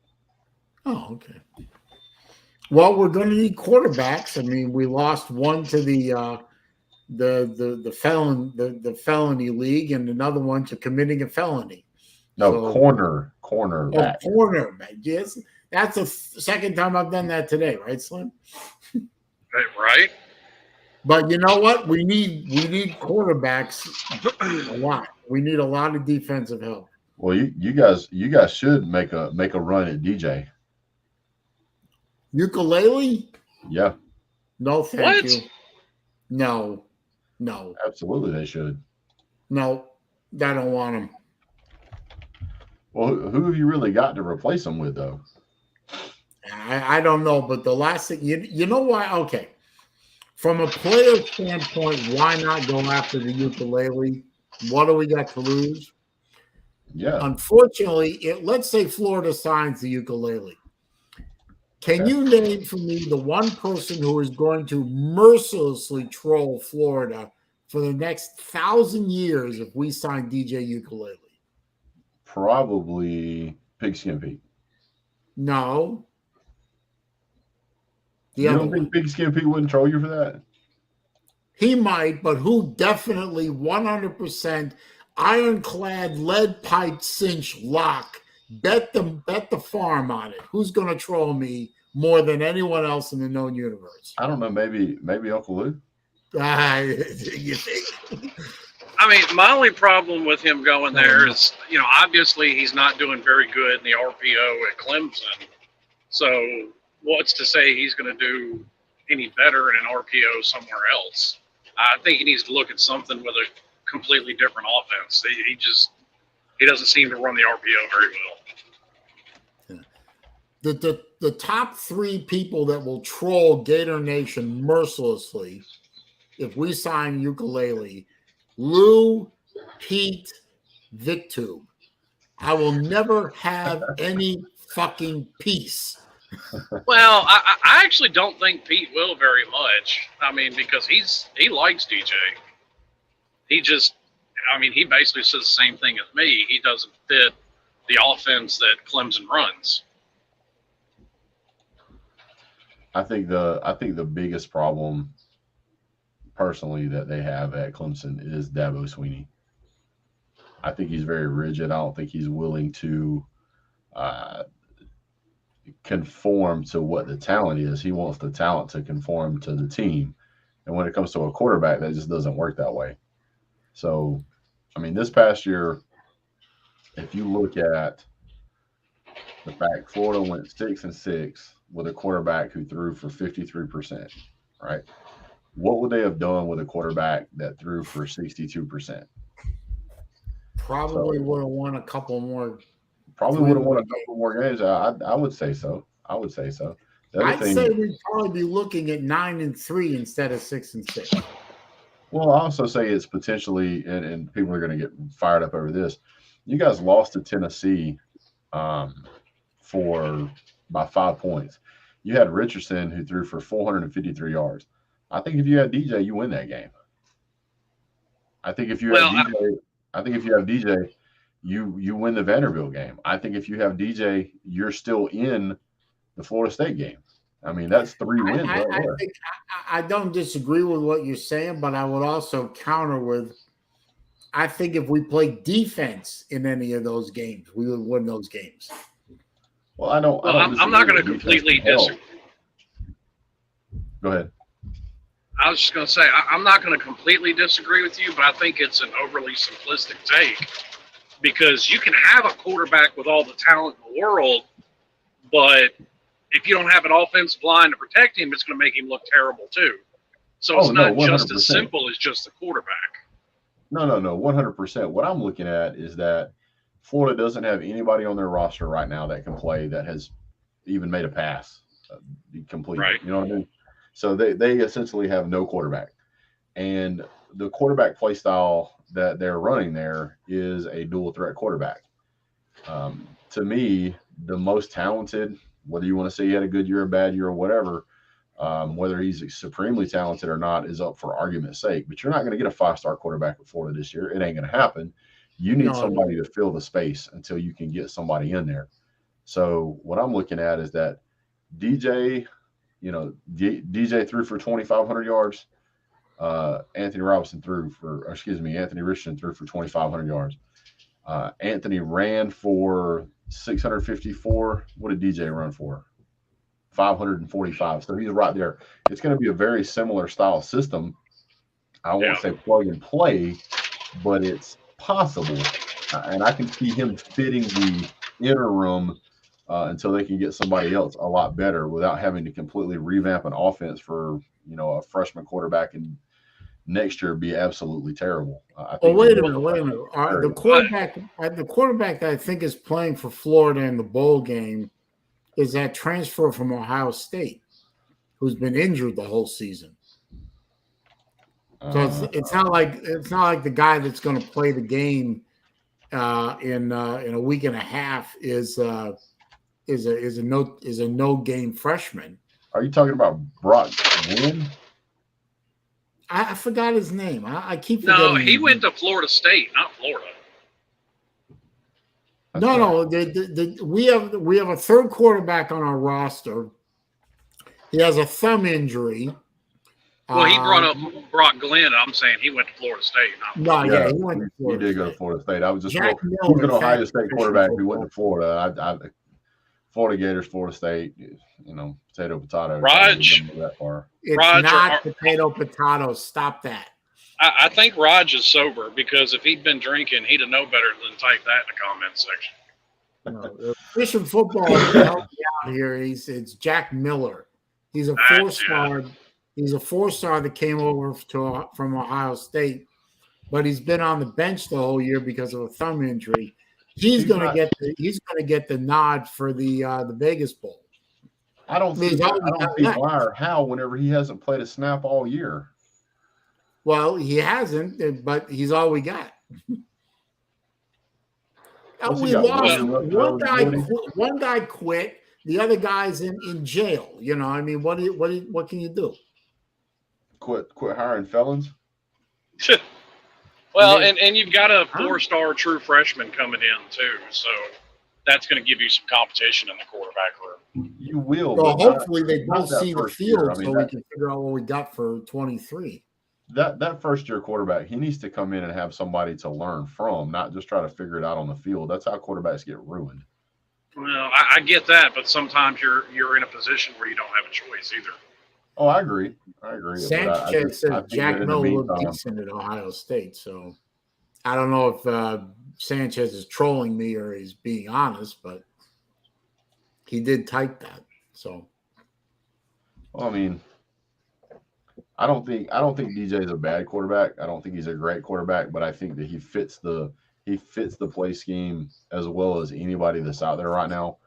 Oh, okay. Well, we're going to need quarterbacks. I mean, we lost one to the felony league, and another one to committing a felony. No, So, cornerback. cornerback. Yes, that's the second time I've done that today, right, Slim? Right? But you know what? We need quarterbacks a lot. We need a lot of defensive help. Well, you guys should make a run at DJ. Ukulele? Yeah, No, thank What? you. No. absolutely they should. No, I don't want him. Well, who have you really got to replace them with, though? I don't know, but the last thing you know why? Okay, from a player standpoint, why not go after the ukulele? What do we got to lose? Yeah. Unfortunately, let's say Florida signs the ukulele. Can you name for me the one person who is going to mercilessly troll Florida for the next 1,000 years if we sign DJ Ukulele? Probably Pigskin Pete. No. You don't think Pigskin Pete wouldn't troll you for that? He might, but who definitely 100% ironclad lead pipe cinch lock bet the farm on it. Who's going to troll me more than anyone else in the known universe? I don't know. Maybe Uncle Lou. You think? I mean, my only problem with him going there is, obviously he's not doing very good in the RPO at Clemson. So what's to say he's going to do any better in an RPO somewhere else? I think he needs to look at something with a completely different offense. He doesn't seem to run the RPO very well. The top three people that will troll Gator Nation mercilessly if we sign Ukulele: Lou, Pete, VicTube. I will never have any fucking peace. Well, I actually don't think Pete will very much. I mean, because he likes DJ. He basically says the same thing as me. He doesn't fit the offense that Clemson runs. I think the biggest problem personally that they have at Clemson is Dabo Swinney. I think he's very rigid. I don't think he's willing to conform to what the talent is. He wants the talent to conform to the team. And when it comes to a quarterback, that just doesn't work that way. So, I mean, this past year, if you look at the fact Florida went 6-6 with a quarterback who threw for 53%, right? What would they have done with a quarterback that threw for 62%? Probably would have won a couple more. Probably would have won a couple more games. I would say so. I'd say we'd probably be looking at 9-3 instead of 6-6. Well, I also say it's potentially, and people are going to get fired up over this. You guys lost to Tennessee by 5 points. You had Richardson who threw for 453 yards. I think if you had DJ, you win that game. I think if you have DJ, you win the Vanderbilt game. I think if you have DJ, you're still in the Florida State game. I mean, that's 3 wins right there. I don't disagree with what you're saying, but I would also counter with, I think if we play defense in any of those games, we would win those games. Well, I'm not going to completely disagree. Go ahead. I was just going to say, I'm not going to completely disagree with you, but I think it's an overly simplistic take, because you can have a quarterback with all the talent in the world, but if you don't have an offensive line to protect him, it's going to make him look terrible too. So it's not just as simple as just the quarterback. No, 100%. What I'm looking at is that Florida doesn't have anybody on their roster right now that can play that has even made a pass completely. Right. You know what I mean? So they essentially have no quarterback. And the quarterback play style that they're running there is a dual threat quarterback. To me, the most talented, whether you want to say he had a good year or a bad year or whatever, whether he's supremely talented or not is up for argument's sake. But you're not going to get a 5-star quarterback at Florida this year. It ain't going to happen. You need No, somebody to fill the space until you can get somebody in there. So what I'm looking at is that DJ, DJ threw for 2,500 yards. Anthony Richardson threw for 2,500 yards. Anthony ran for 654. What did DJ run for? 545. So he's right there. It's going to be a very similar style system. I won't say plug and play, but it's possible. And I can see him fitting the interim until they can get somebody else a lot better without having to completely revamp an offense for, a freshman quarterback and next year be absolutely terrible. Wait a minute. The quarterback that I think is playing for Florida in the bowl game is that transfer from Ohio State, who's been injured the whole season. So it's not like the guy that's going to play the game in a week and a half is a no game freshman. Are you talking about Brock Glenn? I forgot his name. I keep forgetting. No, he went to Florida State, not Florida. We have a third quarterback on our roster. He has a thumb injury. Well, he brought up Brock Glenn. I'm saying he went to Florida State. He went to Florida. He did go to Florida State. I was just who's an Ohio State quarterback who went to Florida. Florida Gators, Florida State. Potato. Raj, that far. It's Raj not potato. Stop that. I think Raj is sober because if he'd been drinking, he'd have known better than type that in the comment section. No, Christian football to help me out here. It's Jack Miller. He's a 4-star. He's a 4-star that came over from Ohio State, but he's been on the bench the whole year because of a thumb injury. He's going to get the nod for the Vegas Bowl. I don't see why or how whenever he hasn't played a snap all year. Well, he hasn't, but he's all we got. We lost one guy quit. The other guy's in jail. What can you do? Quit hiring felons. Well, and you've got a 4-star true freshman coming in too, so that's going to give you some competition in the quarterback room. You will. Well, hopefully they both see the field so we can figure out what we got for 23. That first-year quarterback, he needs to come in and have somebody to learn from, not just try to figure it out on the field. That's how quarterbacks get ruined. Well, I get that, but sometimes you're in a position where you don't have a choice either. Oh, I agree. Sanchez said Jack Miller looked decent at Ohio State, so I don't know if Sanchez is trolling me or he's being honest, but he did type that. So, well, I mean, I don't think DJ is a bad quarterback. I don't think he's a great quarterback, but I think that he fits the play scheme as well as anybody that's out there right now.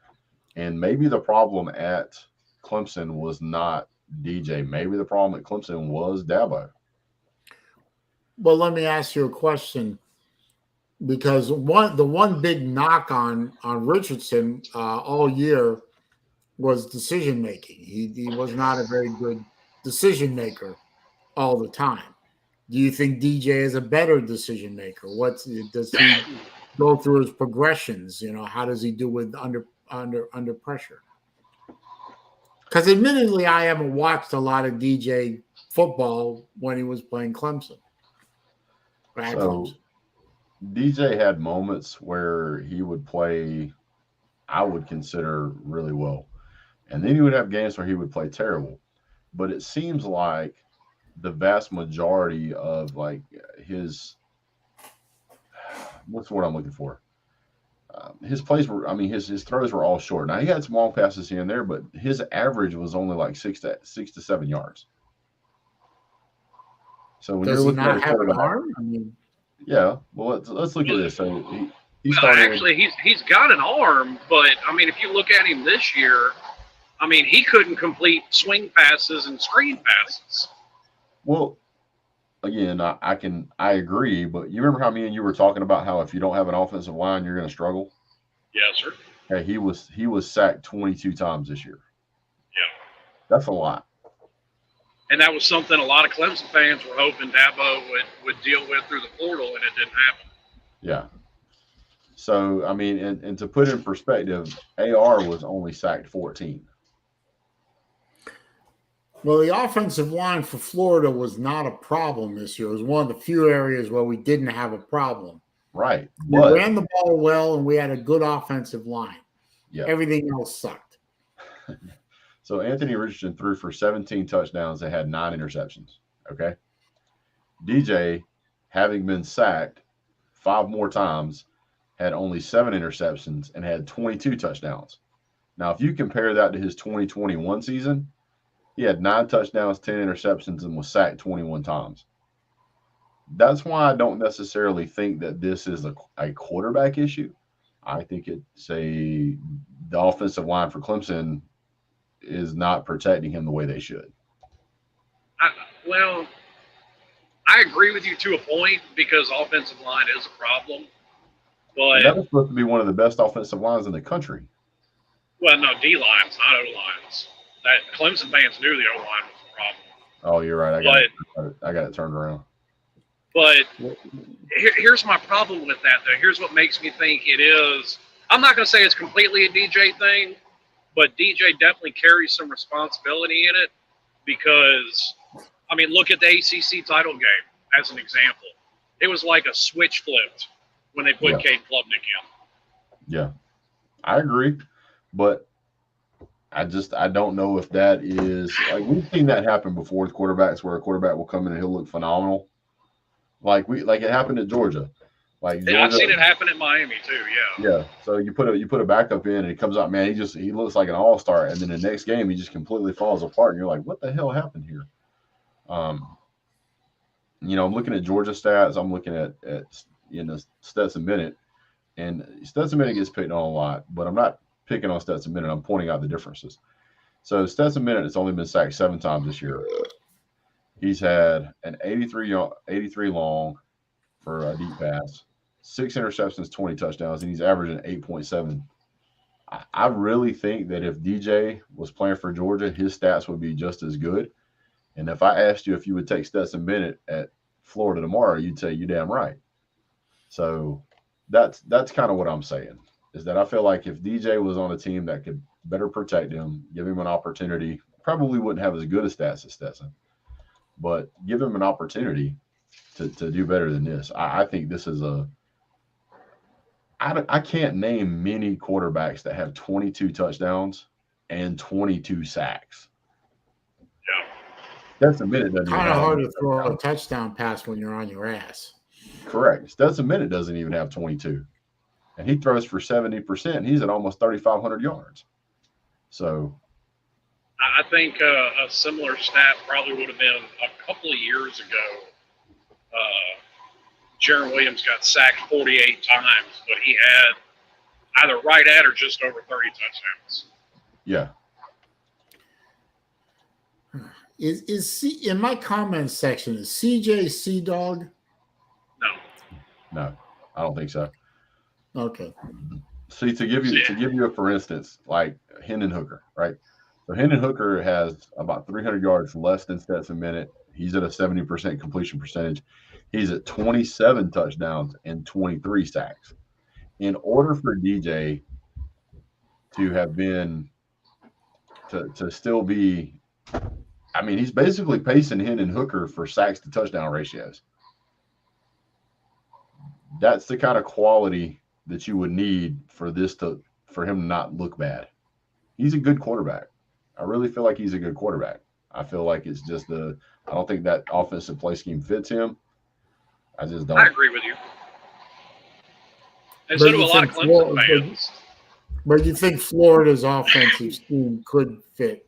And maybe the problem at Clemson was not DJ. Maybe the problem at Clemson was Dabo. Well, let me ask you a question, because the one big knock on Richardson all year was decision making. He was not a very good decision maker all the time. Do you think DJ is a better decision maker? Does he go through his progressions? How does he do with under pressure? Because admittedly, I haven't watched a lot of DJ football when he was playing Clemson. DJ had moments where he would play, I would consider, really well. And then he would have games where he would play terrible. But it seems like the vast majority of his, what's the word I'm looking for? His plays were, his throws were all short. Now he had some long passes here and there, but his average was only like 6 to 7 yards. So when Does you're he looking not at a have an quarterback, arm? yeah. Well, let's look at this. So he Actually, he's got an arm, but if you look at him this year, he couldn't complete swing passes and screen passes. Well, again, I agree, but you remember how me and you were talking about how if you don't have an offensive line, you're going to struggle? Yes, sir. Okay, he was sacked 22 times this year. Yeah. That's a lot. And that was something a lot of Clemson fans were hoping Dabo would deal with through the portal, and it didn't happen. Yeah. So, I mean, and to put in perspective, AR was only sacked 14. Well, the offensive line for Florida was not a problem this year. It was one of the few areas where we didn't have a problem. Right. We But, ran the ball well, and we had a good offensive line. yeah. Everything else sucked. So Anthony Richardson threw for 17 touchdowns and had 9 interceptions. Okay. DJ, having been sacked 5 more times, had only 7 interceptions and had 22 touchdowns. Now, if you compare that to his 2021 season, he had 9 touchdowns, 10 interceptions, and was sacked 21 times. That's why I don't necessarily think that this is a quarterback issue. I think it's the offensive line for Clemson is not protecting him the way they should. Well, I agree with you to a point because offensive line is a problem. But that was supposed to be one of the best offensive lines in the country. Well, no, D lines, not O lines. That Clemson fans knew the O line was a problem. Oh, you're right. I got it turned around. But here's my problem with that, though. Here's what makes me think it is. I'm not going to say it's completely a DJ thing, but DJ definitely carries some responsibility in it because, I mean, look at the ACC title game as an example. It was like a switch flipped when they put Cade Klubnik in. Yeah, I agree. But I don't know if that is like we've seen that happen before with quarterbacks where a quarterback will come in and he'll look phenomenal. Like it happened at Georgia. Like Georgia, I've seen it happen at Miami too, yeah. Yeah. So you put a backup in and he comes out, man, he looks like an all-star, and then the next game he just completely falls apart and you're like, what the hell happened here? You know, I'm looking at Georgia stats, I'm looking at Stetson Bennett, and Stetson Bennett gets picked on a lot, but I'm not picking on Stetson Bennett, I'm pointing out the differences. So Stetson Bennett has only been sacked 7 times this year. He's had an 83 long for a deep pass, 6 interceptions, 20 touchdowns, and he's averaging 8.7. I really think that if DJ was playing for Georgia, his stats would be just as good. And if I asked you if you would take Stetson Bennett at Florida tomorrow, you'd say you damn right. So that's kind of what I'm saying, is that I feel like if DJ was on a team that could better protect him, give him an opportunity, probably wouldn't have as good a stats as Stetson, but give him an opportunity to do better than this. I think this is I can't name many quarterbacks that have 22 touchdowns and 22 sacks. Yeah. Stetson Bennett doesn't kind of hard to throw a touchdown pass when you're on your ass. Correct. Stetson Bennett doesn't even have 22. And he throws for 70%. He's at almost 3,500 yards. So I think a similar stat probably would have been a couple of years ago. Jaron Williams got sacked 48 times, but he had either right at or just over 30 touchdowns. Yeah. Is in my comments section, is CJ Sea Dog? No, I don't think so. Okay. See, to give you a for instance, like Hendon Hooker, right? So Hendon Hooker has about 300 yards less than Stetson Bennett. He's at a 70% completion percentage. He's at 27 touchdowns and 23 sacks. In order for DJ to have been to still be, I mean, he's basically pacing Hendon Hooker for sacks to touchdown ratios. That's the kind of quality that you would need for him to not look bad. He's a good quarterback. I really feel like he's a good quarterback. I feel like it's just I don't think that offensive play scheme fits him. I just don't. I agree with you. And so do a lot of Clemson fans. But you think Florida's offensive scheme could fit?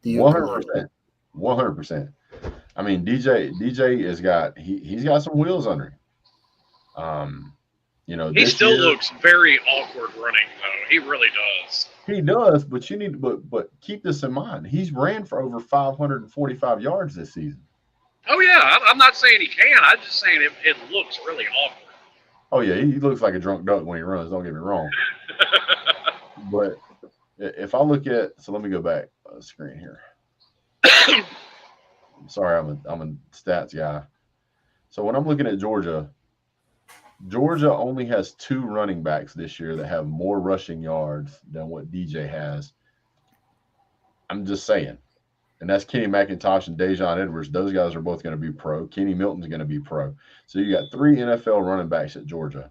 100%. 100%. I mean, DJ has got he's got some wheels under him. You know, he still looks very awkward running, though. He really does. He does, but you need but keep this in mind. He's ran for over 545 yards this season. Oh yeah, I'm not saying he can. I'm just saying it looks really awkward. Oh yeah, he looks like a drunk duck when he runs. Don't get me wrong. But if I look at, so let me go back on the screen here. I'm sorry, I'm a stats guy. So when I'm looking at Georgia, Georgia only has 2 running backs this year that have more rushing yards than what DJ has. I'm just saying. And that's Kenny McIntosh and Dejon Edwards. Those guys are both going to be pro. Kenny Milton's going to be pro. So you got 3 NFL running backs at Georgia.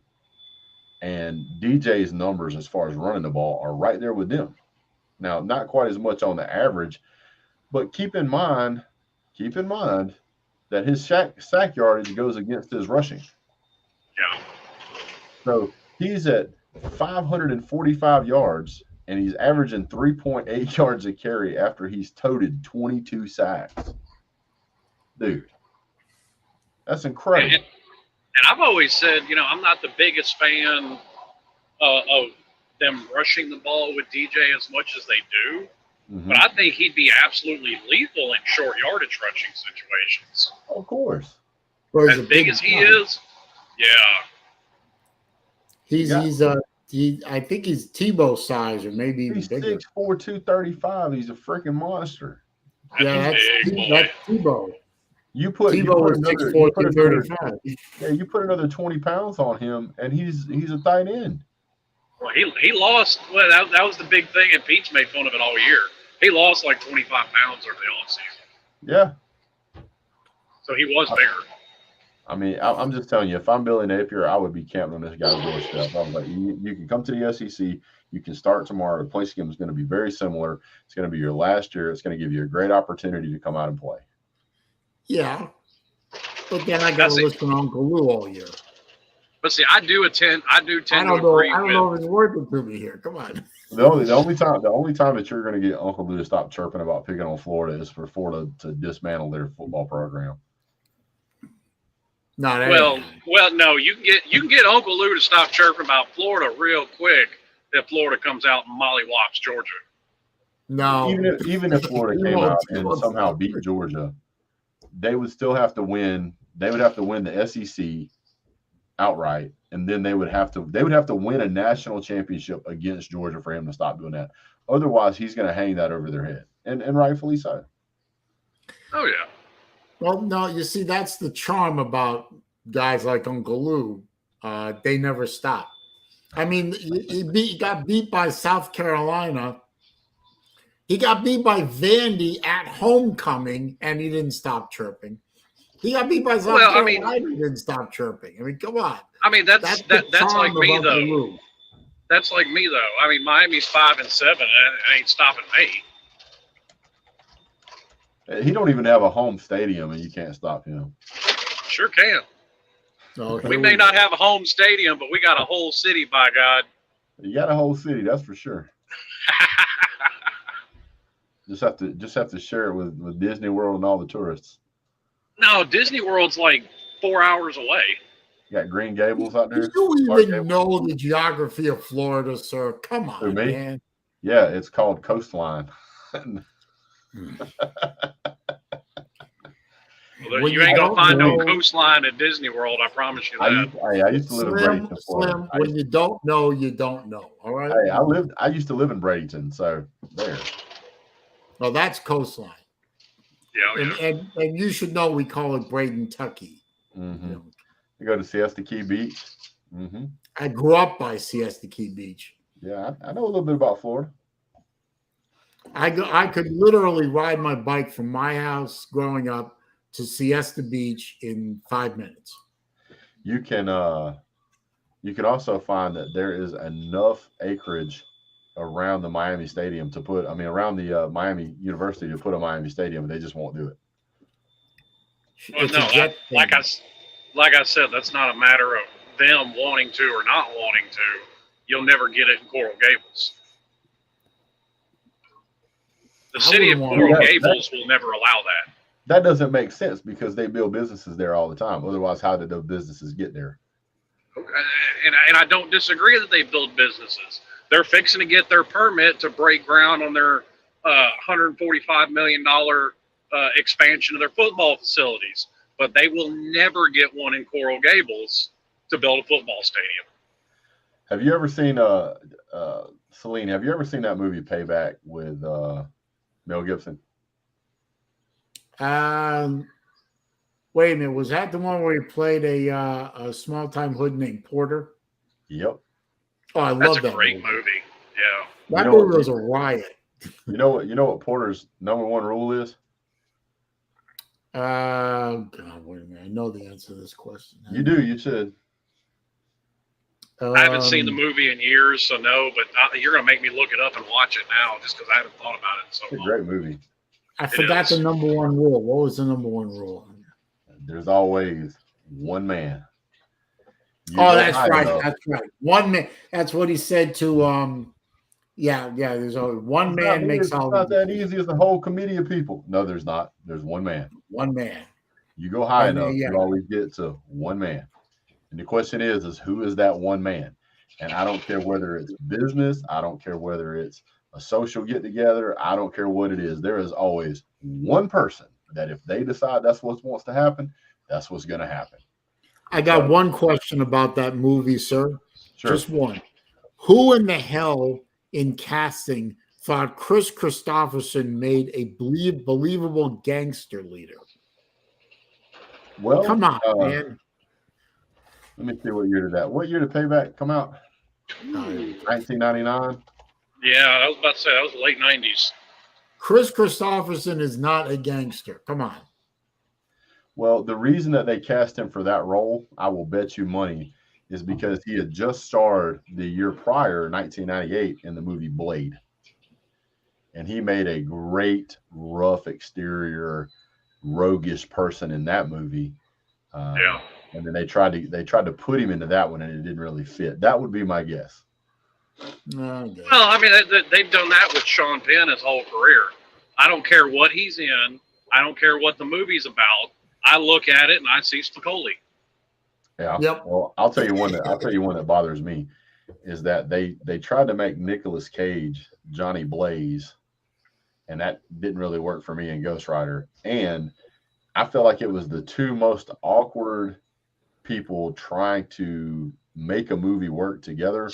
And DJ's numbers as far as running the ball are right there with them. Now, not quite as much on the average, but keep in mind that his sack yardage goes against his rushing. Yeah. So he's at 545 yards, and he's averaging 3.8 yards a carry after he's toted 22 sacks. Dude, that's incredible. And I've always said, I'm not the biggest fan of them rushing the ball with DJ as much as they do. Mm-hmm. But I think he'd be absolutely lethal in short yardage rushing situations. Of course. Well, As big as he is, yeah. I think he's Tebow size or maybe even He's bigger. 6'4", 235. He's a freaking monster. That's that's Tebow. You put Tebow was 6'4", 235. Yeah, you put another 20 pounds on him, and he's a tight end. Well, he lost. Well, that was the big thing, and Pete's made fun of it all year. He lost like 25 pounds over the offseason. Yeah. So he was bigger. I mean, I'm just telling you, if I'm Billy Napier, I would be camping on this guy's doorstep. I was like, you can come to the SEC. You can start tomorrow. The play scheme is going to be very similar. It's going to be your last year. It's going to give you a great opportunity to come out and play. Yeah. But then I got to listen to Uncle Lou all year. But see, I do tend to agree I don't know if it's working to me here. Come on. The only time that you're going to get Uncle Lou to stop chirping about picking on Florida is for Florida to dismantle their football program. Well, no, you can get Uncle Lou to stop chirping about Florida real quick if Florida comes out and mollywops Georgia. No. Even if Florida came out and somehow beat Georgia, they would still have to win. They would have to win the SEC outright, and then they would have to win a national championship against Georgia for him to stop doing that. Otherwise, he's going to hang that over their head, and rightfully so. Oh yeah. Well, no, you see, that's the charm about guys like Uncle Lou. They never stop. I mean, he got beat by South Carolina. He got beat by Vandy at homecoming, and he didn't stop chirping. He got beat by South Carolina. He didn't stop chirping. I mean, come on. I mean, that's like me though. Lou. That's like me though. I mean, Miami's 5-7, and it ain't stopping me. He don't even have a home stadium, and you can't stop him. Sure can. Oh, we may not have a home stadium, but we got a whole city, by God. You got a whole city, that's for sure. just have to share it with Disney World and all the tourists. No, Disney World's like 4 hours away. You got Green Gables out there. Do you even know the geography of Florida, sir? Come on, man. Yeah, it's called coastline. Well, you ain't gonna find no coastline at Disney World. I promise you that. I used to live in Bradenton, Florida. When you don't know, you don't know. All right. Hey, I used to live in Bradenton, so there. Well, that's coastline. Yeah. And you should know we call it Bradentucky. Mm-hmm. You go to Siesta Key Beach. Mm-hmm. I grew up by Siesta Key Beach. Yeah, I know a little bit about Florida. I could literally ride my bike from my house growing up to Siesta Beach in 5 minutes. You can also find that there is enough acreage around the Miami Stadium to put. I mean, around the Miami University to put a Miami Stadium, they just won't do it. Well, no, like I said, that's not a matter of them wanting to or not wanting to. You'll never get it in Coral Gables. The city of Coral Gables will never allow that. That doesn't make sense because they build businesses there all the time. Otherwise, how did those businesses get there? And I don't disagree that they build businesses. They're fixing to get their permit to break ground on their $145 million expansion of their football facilities. But they will never get one in Coral Gables to build a football stadium. Have you ever seen Saleen? Have you ever seen that movie Payback with Mel Gibson? Wait a minute, was that the one where he played a small time hood named Porter? Yep. Oh, I That's love a that great movie. movie. Yeah. That You know movie what- was a riot. You know what Porter's #1 rule is? God, wait a minute. I know the answer to this question. You do. You should. I haven't seen the Um, movie in years, so no, but you're going to make me look it up and watch it now just because I haven't thought about it in so It's a long. great movie. I forgot the is. #1 rule. What was the #1 rule? There's always one man. You Oh, go that's high right. enough- That's right. One man. That's what he said to Yeah. There's only one It's man makes it's all not the that decisions. easy as a whole committee of people. No, there's not. There's one man. One man. You go high And, enough, yeah. you always get to one man. And the question is who is that one man? And I don't care whether it's business, I don't care whether it's a social get together, I don't care what it is. There is always one person that if they decide that's what wants to happen, that's what's going to happen. I got So- one question about that movie, sir. Sure. Just one. Who in the hell in casting thought Chris Christopherson made a believable gangster leader? Well, Come on, man. let me see what year did that. What year did Payback come out? 1999. Yeah, I was about to say that was the late 90s. Chris Christopherson is not a gangster. Come on. Well, the reason that they cast him for that role, I will bet you money, is because he had just starred the year prior, 1998, in the movie Blade. And he made a great, rough exterior, roguish person in that movie. Yeah. And then they tried to put him into that one, and it didn't really fit. That would be my guess. No, good. Well, I mean, they've done that with Sean Penn his whole career. I don't care what he's in. I don't care what the movie's about. I look at it and I see Spicoli. Yeah. Yep. Well, I'll tell you one that bothers me is that they tried to make Nicolas Cage Johnny Blaze, and that didn't really work for me in Ghost Rider. And I feel like it was the two most awkward people trying to make a movie work together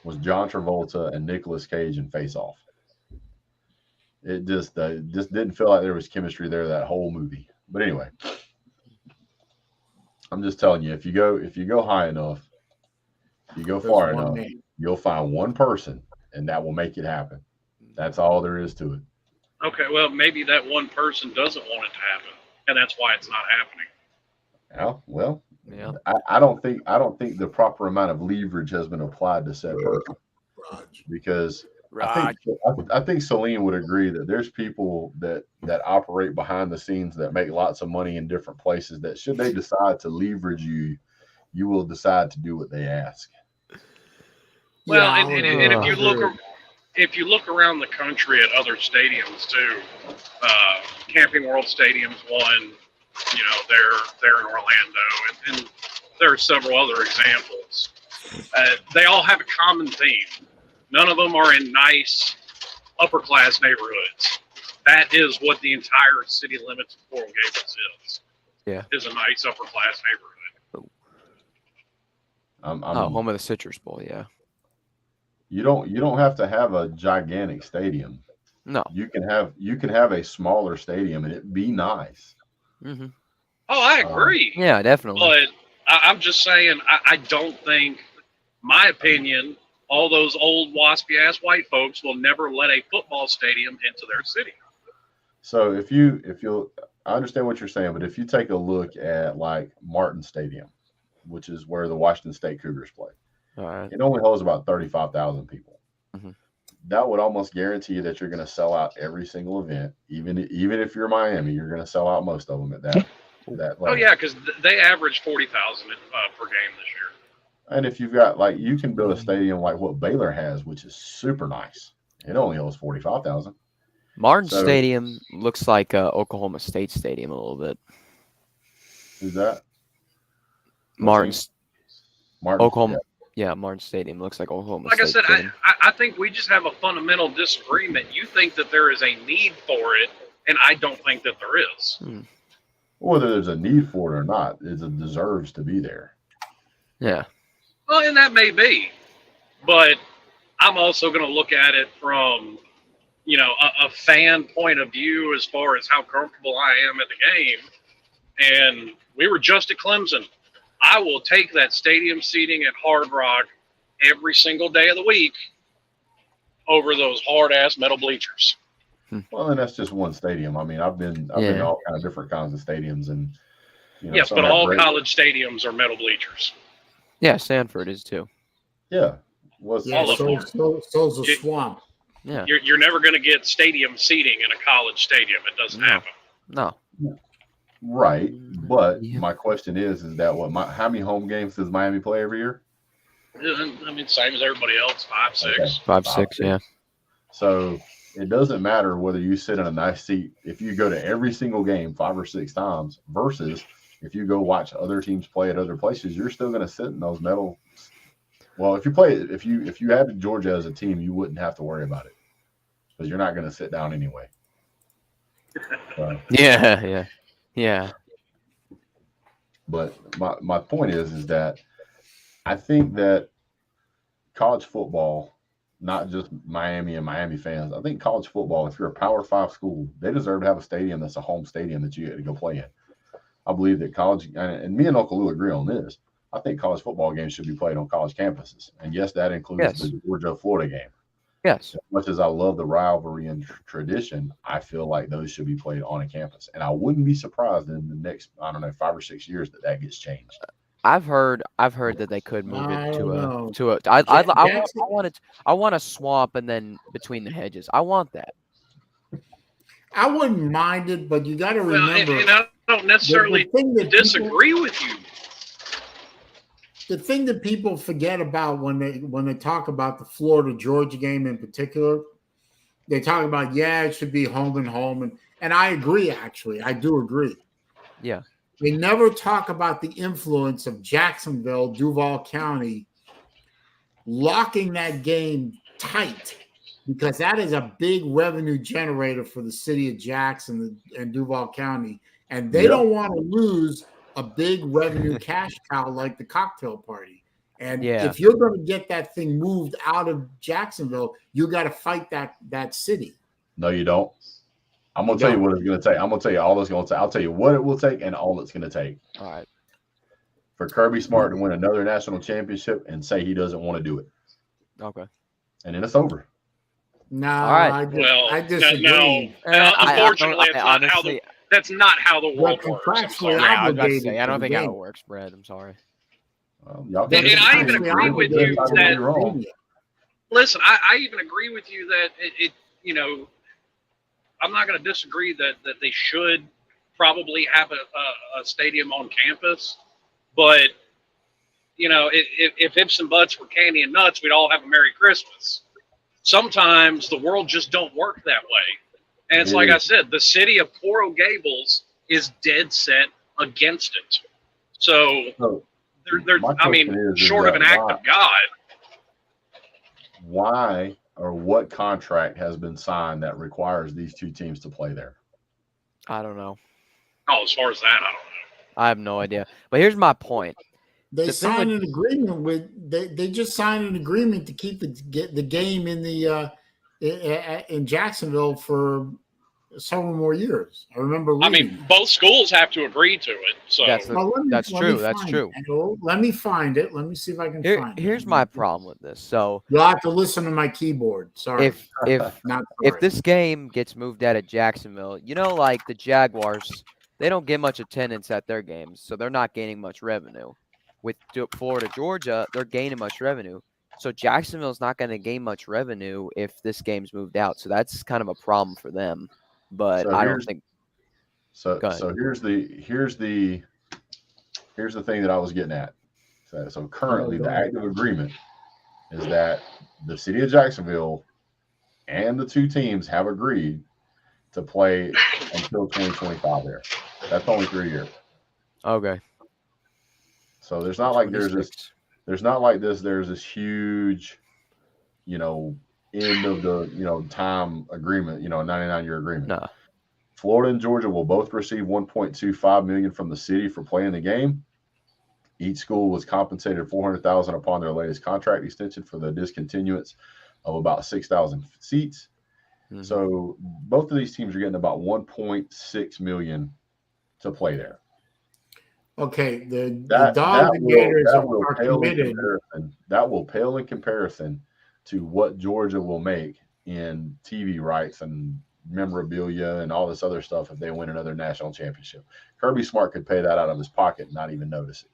was John Travolta and Nicolas Cage in Face Off. It just didn't feel like there was chemistry there that whole movie. But anyway, I'm just telling you, if you go high enough, you go There's far one enough, man. you'll find one person, and that will make it happen. That's all there is to it. Okay, well, maybe that one person doesn't want it to happen, and that's why it's not happening. Yeah, well, Yeah. I don't think the proper amount of leverage has been applied to said person Raj. because Right. I think Saleen would agree that there's people that operate behind the scenes that make lots of money in different places that should they decide to leverage you, you will decide to do what they ask. Well, Yeah, and I'll if you look around the country at other stadiums too, Camping World Stadium's one. You know, they're in Orlando, and there are several other examples. They all have a common theme. None of them are in nice upper-class neighborhoods. That is what the entire city limits of Coral Gables is. Yeah. Is a nice upper-class neighborhood. Home of the Citrus Bowl, yeah. You don't have to have a gigantic stadium. No. You can have a smaller stadium and it be nice. Mm-hmm. Oh, I agree. Yeah, definitely. But I'm just saying, I don't think, my opinion, all those old waspy-ass white folks will never let a football stadium into their city. So if you'll, I understand what you're saying, but if you take a look at like Martin Stadium, which is where the Washington State Cougars play, All right. it only holds about 35,000 people. Mhm. That would almost guarantee you that you're going to sell out every single event. Even if you're Miami, you're going to sell out most of them at that level. Oh, yeah, because they averaged 40,000 per game this year. And if you've got like you can build a stadium like what Baylor has, which is super nice. It only holds 45,000. Martin So- Stadium looks like Oklahoma State Stadium a little bit. Who's that? Martin's Martin. Oklahoma. Yeah, Martin Stadium looks like Oklahoma Like I State said, Stadium. I think we just have a fundamental disagreement. You think that there is a need for it, and I don't think that there is. Whether there's a need for it or not, it deserves to be there. Yeah. Well, and that may be, but I'm also going to look at it from, you know, a fan point of view as far as how comfortable I am at the game. and we were just at Clemson. I will take that stadium seating at Hard Rock every single day of the week over those hard-ass metal bleachers. Well, and that's just one stadium. I mean, I've been to all kind of different kinds of stadiums, and Yes, some but have all great- college stadiums are metal bleachers. Yeah, Stanford is too. Yeah. What's Yeah, all of them. so's a swamp. Yeah. You're never going to get stadium seating in a college stadium. It doesn't No. happen. No. right? But Yeah. my question is that how many home games does Miami play every year? I mean, same as everybody else, 5, 6. Okay. 5, 6, yeah. So it doesn't matter whether you sit in a nice seat if you go to every single game 5 or 6 times versus if you go watch other teams play at other places, you're still going to sit in those metal. Well, if you had Georgia as a team, you wouldn't have to worry about it because you're not going to sit down anyway. Yeah. But my point is that I think that college football, not just Miami and Miami fans, I think college football, if you're a Power 5 school, they deserve to have a stadium that's a home stadium that you get to go play in. I believe that college, and me and Uncle Lou agree on this, I think college football games should be played on college campuses. And yes, that includes the Georgia-Florida game. Yes. As much as I love the rivalry and tradition, I feel like those should be played on a campus. And I wouldn't be surprised in the next, 5 or 6 years that gets changed. I've heard that they could move it know. to a. I want a swamp and then between the hedges. I want that. I wouldn't mind it, but you got to Well, remember. and I don't necessarily the thing that disagree with you. The thing that people forget about when they talk about the Florida Georgia game in particular, they talk about it should be home and home, and I agree. Actually, I do agree. Yeah. They never talk about the influence of Jacksonville, Duval County, locking that game tight, because that is a big revenue generator for the city of Jackson and Duval County. And they don't want to lose a big revenue cash cow like the cocktail party. And if you're going to get that thing moved out of Jacksonville, you got to fight that city. No, you don't. I'm going to tell you what it's going to take. I'm going to tell you all it's going to take. I'll tell you what it will take and all it's going to take. All right. For Kirby Smart to win another national championship and say he doesn't want to do it. Okay. And then it's over. No, all right. I disagree. No, unfortunately, that's not how the world works. I was about to say, I don't think how it works, Brad. I'm sorry. Well, and I even agree with you that. Listen, I even agree with you that it I'm not going to disagree that they should probably have a stadium on campus, but if Hips and Butts were candy and nuts, we'd all have a Merry Christmas. Sometimes the world just don't work that way, and it's like I said, the city of Coral Gables is dead set against it. So they're short of an act of God. Why or what contract has been signed that requires these two teams to play there? I don't know. Oh, as far as that, I don't know. I have no idea. But here's my point. They signed an agreement they just signed an agreement to keep the game in the in Jacksonville for several more years. I remember reading. I mean, both schools have to agree to it. So that's true. That's true. Let me find it. Let me see if I can find it. Here's my problem with this. So you'll have to listen to my keyboard. Sorry. If this game gets moved out of Jacksonville, like the Jaguars, they don't get much attendance at their games, so they're not gaining much revenue. With Florida, Georgia, they're gaining much revenue. So Jacksonville's not going to gain much revenue if this game's moved out. So that's kind of a problem for them. But I don't think. So here's the thing that I was getting at. So currently, the active agreement is that the city of Jacksonville and the two teams have agreed to play until 2025 there. That's only 3 years. Okay. So there's not like there's this huge, end of the, time agreement, 99-year agreement. Nah. Florida and Georgia will both receive $1.25 million from the city for playing the game. Each school was compensated $400,000 upon their latest contract extension for the discontinuance of about 6,000 seats. Mm-hmm. So both of these teams are getting about $1.6 million to play there. Okay, the That Dogs and Gators that will are pale in committed. comparison. That will pale in comparison to what Georgia will make in TV rights and memorabilia and all this other stuff if they win another national championship. Kirby Smart could pay that out of his pocket and not even notice it.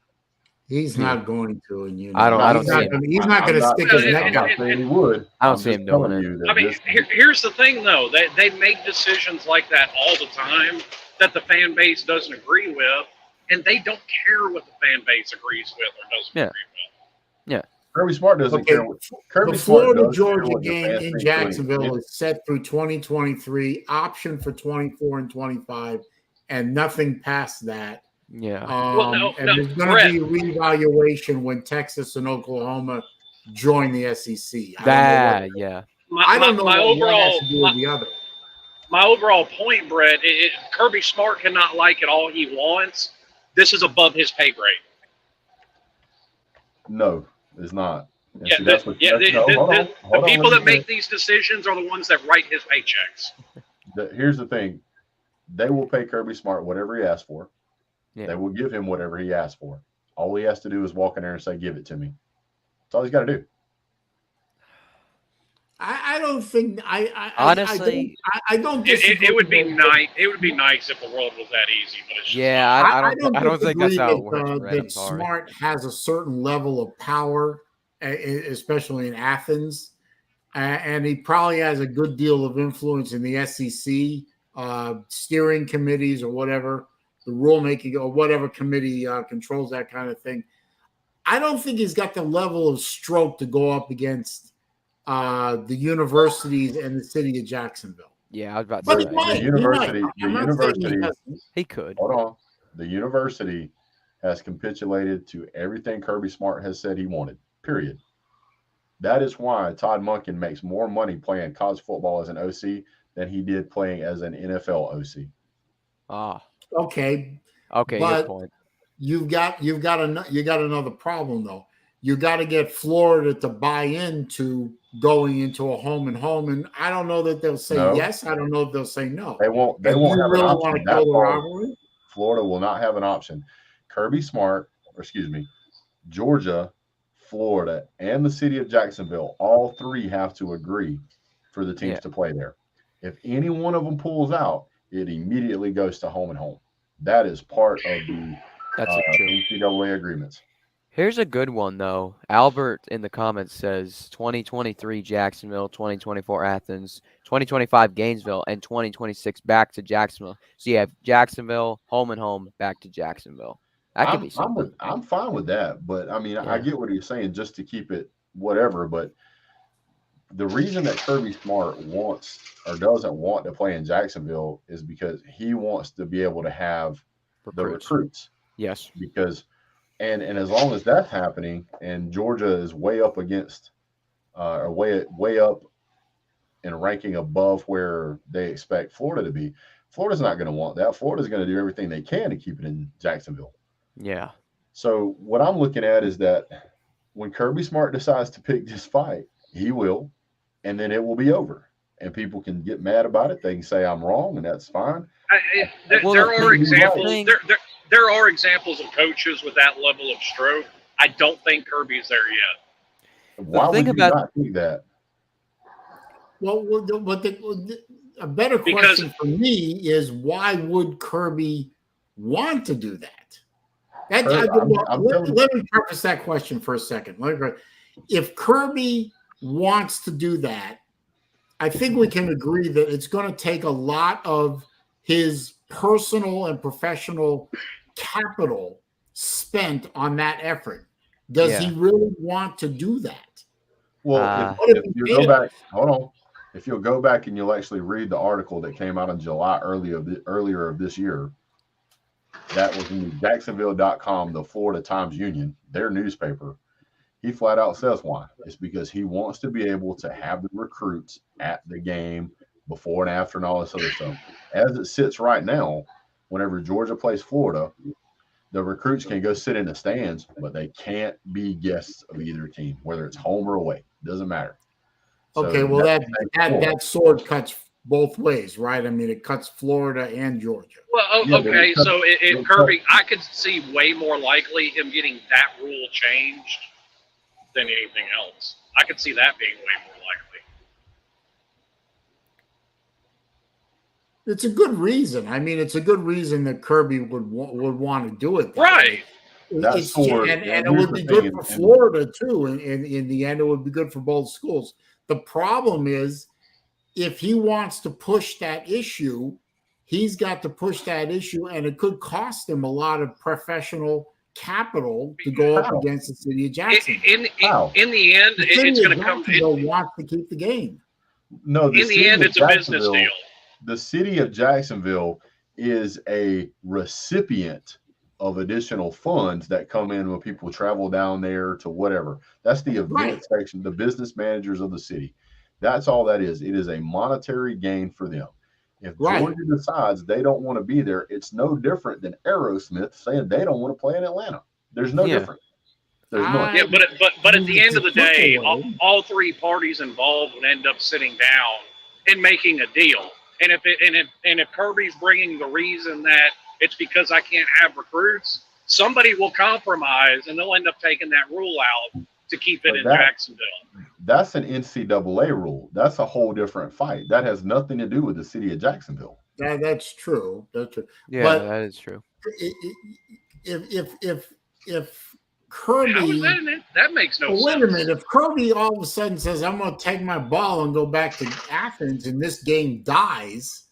He's Yeah. not going to, and you know, I don't he's see not him. gonna, he's not I'm going to not stick his saying, neck I'm not out. saying he would. I don't I'm see just him doing telling it. you that I mean, this here's the thing, though. They make decisions like that all the time that the fan base doesn't agree with, and they don't care what the fan base agrees with or doesn't Yeah. agree with. Kirby Smart doesn't Okay, care what Kirby the Smart does care Florida-Georgia what the game fans in think Jacksonville is set through 2023, option for 24 and 25, and nothing past that. Yeah. Well, And there's going Brett. to be a reevaluation when Texas and Oklahoma join the SEC. Yeah. I don't know my what one has overall to do with the other. my overall point, Brett. Kirby Smart cannot like it all he wants. This is above his pay grade. No, it's not. And Yeah, see, that's what, the people that make this. these decisions are the ones that write his paychecks. Here's the thing. They will pay Kirby Smart whatever he asks for. Yeah. They will give him whatever he asks for. All he has to do is walk in there and say, give it to me. That's all he's got to do. I don't think Honestly, I don't It would be nice. It would be nice if the world was that easy, but it's just yeah, I don't think that's how it disagree works, Brett. I'm that sorry. Smart has a certain level of power, especially in Athens, and he probably has a good deal of influence in the SEC steering committees or whatever, the rulemaking or whatever committee controls that kind of thing. I don't think he's got the level of stroke to go up against the universities and the city of Jacksonville. Yeah, I was about But to he say. might. The university, He could. hold on. The university has capitulated to everything Kirby Smart has said he wanted, period. That is why Todd Monken makes more money playing college football as an OC than he did playing as an NFL OC. Ah. Okay, Okay, but good point. you've got another problem though. You got to get Florida to buy into going into a home and home, and I don't know that they'll say yes. I don't know if they'll say no. They won't. They And won't you have really an want option. to kill the rivalry? Florida will not have an option. Kirby Smart, or excuse me, Georgia, Florida, and the city of Jacksonville, all three have to agree for the teams to play there. If any one of them pulls out, it immediately goes to home and home. That is part of the NCAA agreements. Here's a good one, though. Albert in the comments says 2023 Jacksonville, 2024 Athens, 2025 Gainesville, and 2026 back to Jacksonville. So you have Jacksonville, home and home, back to Jacksonville. That could be something. I'm fine with that, but I mean, I get what he's saying just to keep it whatever. But the reason that Kirby Smart wants or doesn't want to play in Jacksonville is because he wants to be able to have the recruits. Yes. Because and as long as that's happening and Georgia is way up against or way up in ranking above where they expect Florida to be, Florida's not going to want that. Florida's going to do everything they can to keep it in Jacksonville. Yeah. So what I'm looking at is that when Kirby Smart decides to pick this fight, he will, and then it will be over. And people can get mad about it. They can say I'm wrong, and that's fine. There are examples. There are examples of coaches with that level of stroke. I don't think Kirby's there yet. Why would you not think that? Well, a better question for me is why would Kirby want to do that? Let me preface that question for a second. If Kirby wants to do that, I think we can agree that it's going to take a lot of his personal and professional capital spent on that effort. Does he really want to do that? Well, if you go back, hold on. If you'll go back and you'll actually read the article that came out in July earlier of this year, that was in Jacksonville.com, the Florida Times Union, their newspaper. He flat out says why. It's because he wants to be able to have the recruits at the game before and after and all this other stuff. As it sits right now, whenever Georgia plays Florida, the recruits can go sit in the stands, but they can't be guests of either team, whether it's home or away. It doesn't matter. Okay, well that sword cuts both ways, right? I mean, it cuts Florida and Georgia. Well, Yeah, okay, but so Kirby, I could see way more likely him getting that rule changed than anything else. I could see that being way more likely. It's a good reason. I mean, it's a good reason that Kirby would want to do it that Right. way. That's for, and it would be good for Florida too. And in the end, it would be good for both schools. The problem is, if he wants to push that issue, he's got to push that issue, and it could cost him a lot of professional capital to go up against the city of Jacksonville. In the end, it's going to come. Wants to keep the game. No, in the end, it's a business deal. The city of Jacksonville is a recipient of additional funds that come in when people travel down there to whatever. That's the event section, the business managers of the city. That's all that is. It is a monetary gain for them. If Georgia decides they don't want to be there, it's no different than Aerosmith saying they don't want to play in Atlanta. There's no difference. There's none. Yeah, but at the end of the day, all three parties involved would end up sitting down and making a deal. And if Kirby's bringing the reason that it's because I can't have recruits, somebody will compromise and they'll end up taking that rule out to keep it in Jacksonville. That's an NCAA rule. That's a whole different fight. That has nothing to do with the city of Jacksonville. That's true. That's true. Yeah, but that is true. If Kirby, how is that makes no sense. Wait a minute. If Kirby all of a sudden says, "I'm going to take my ball and go back to Athens," and this game dies,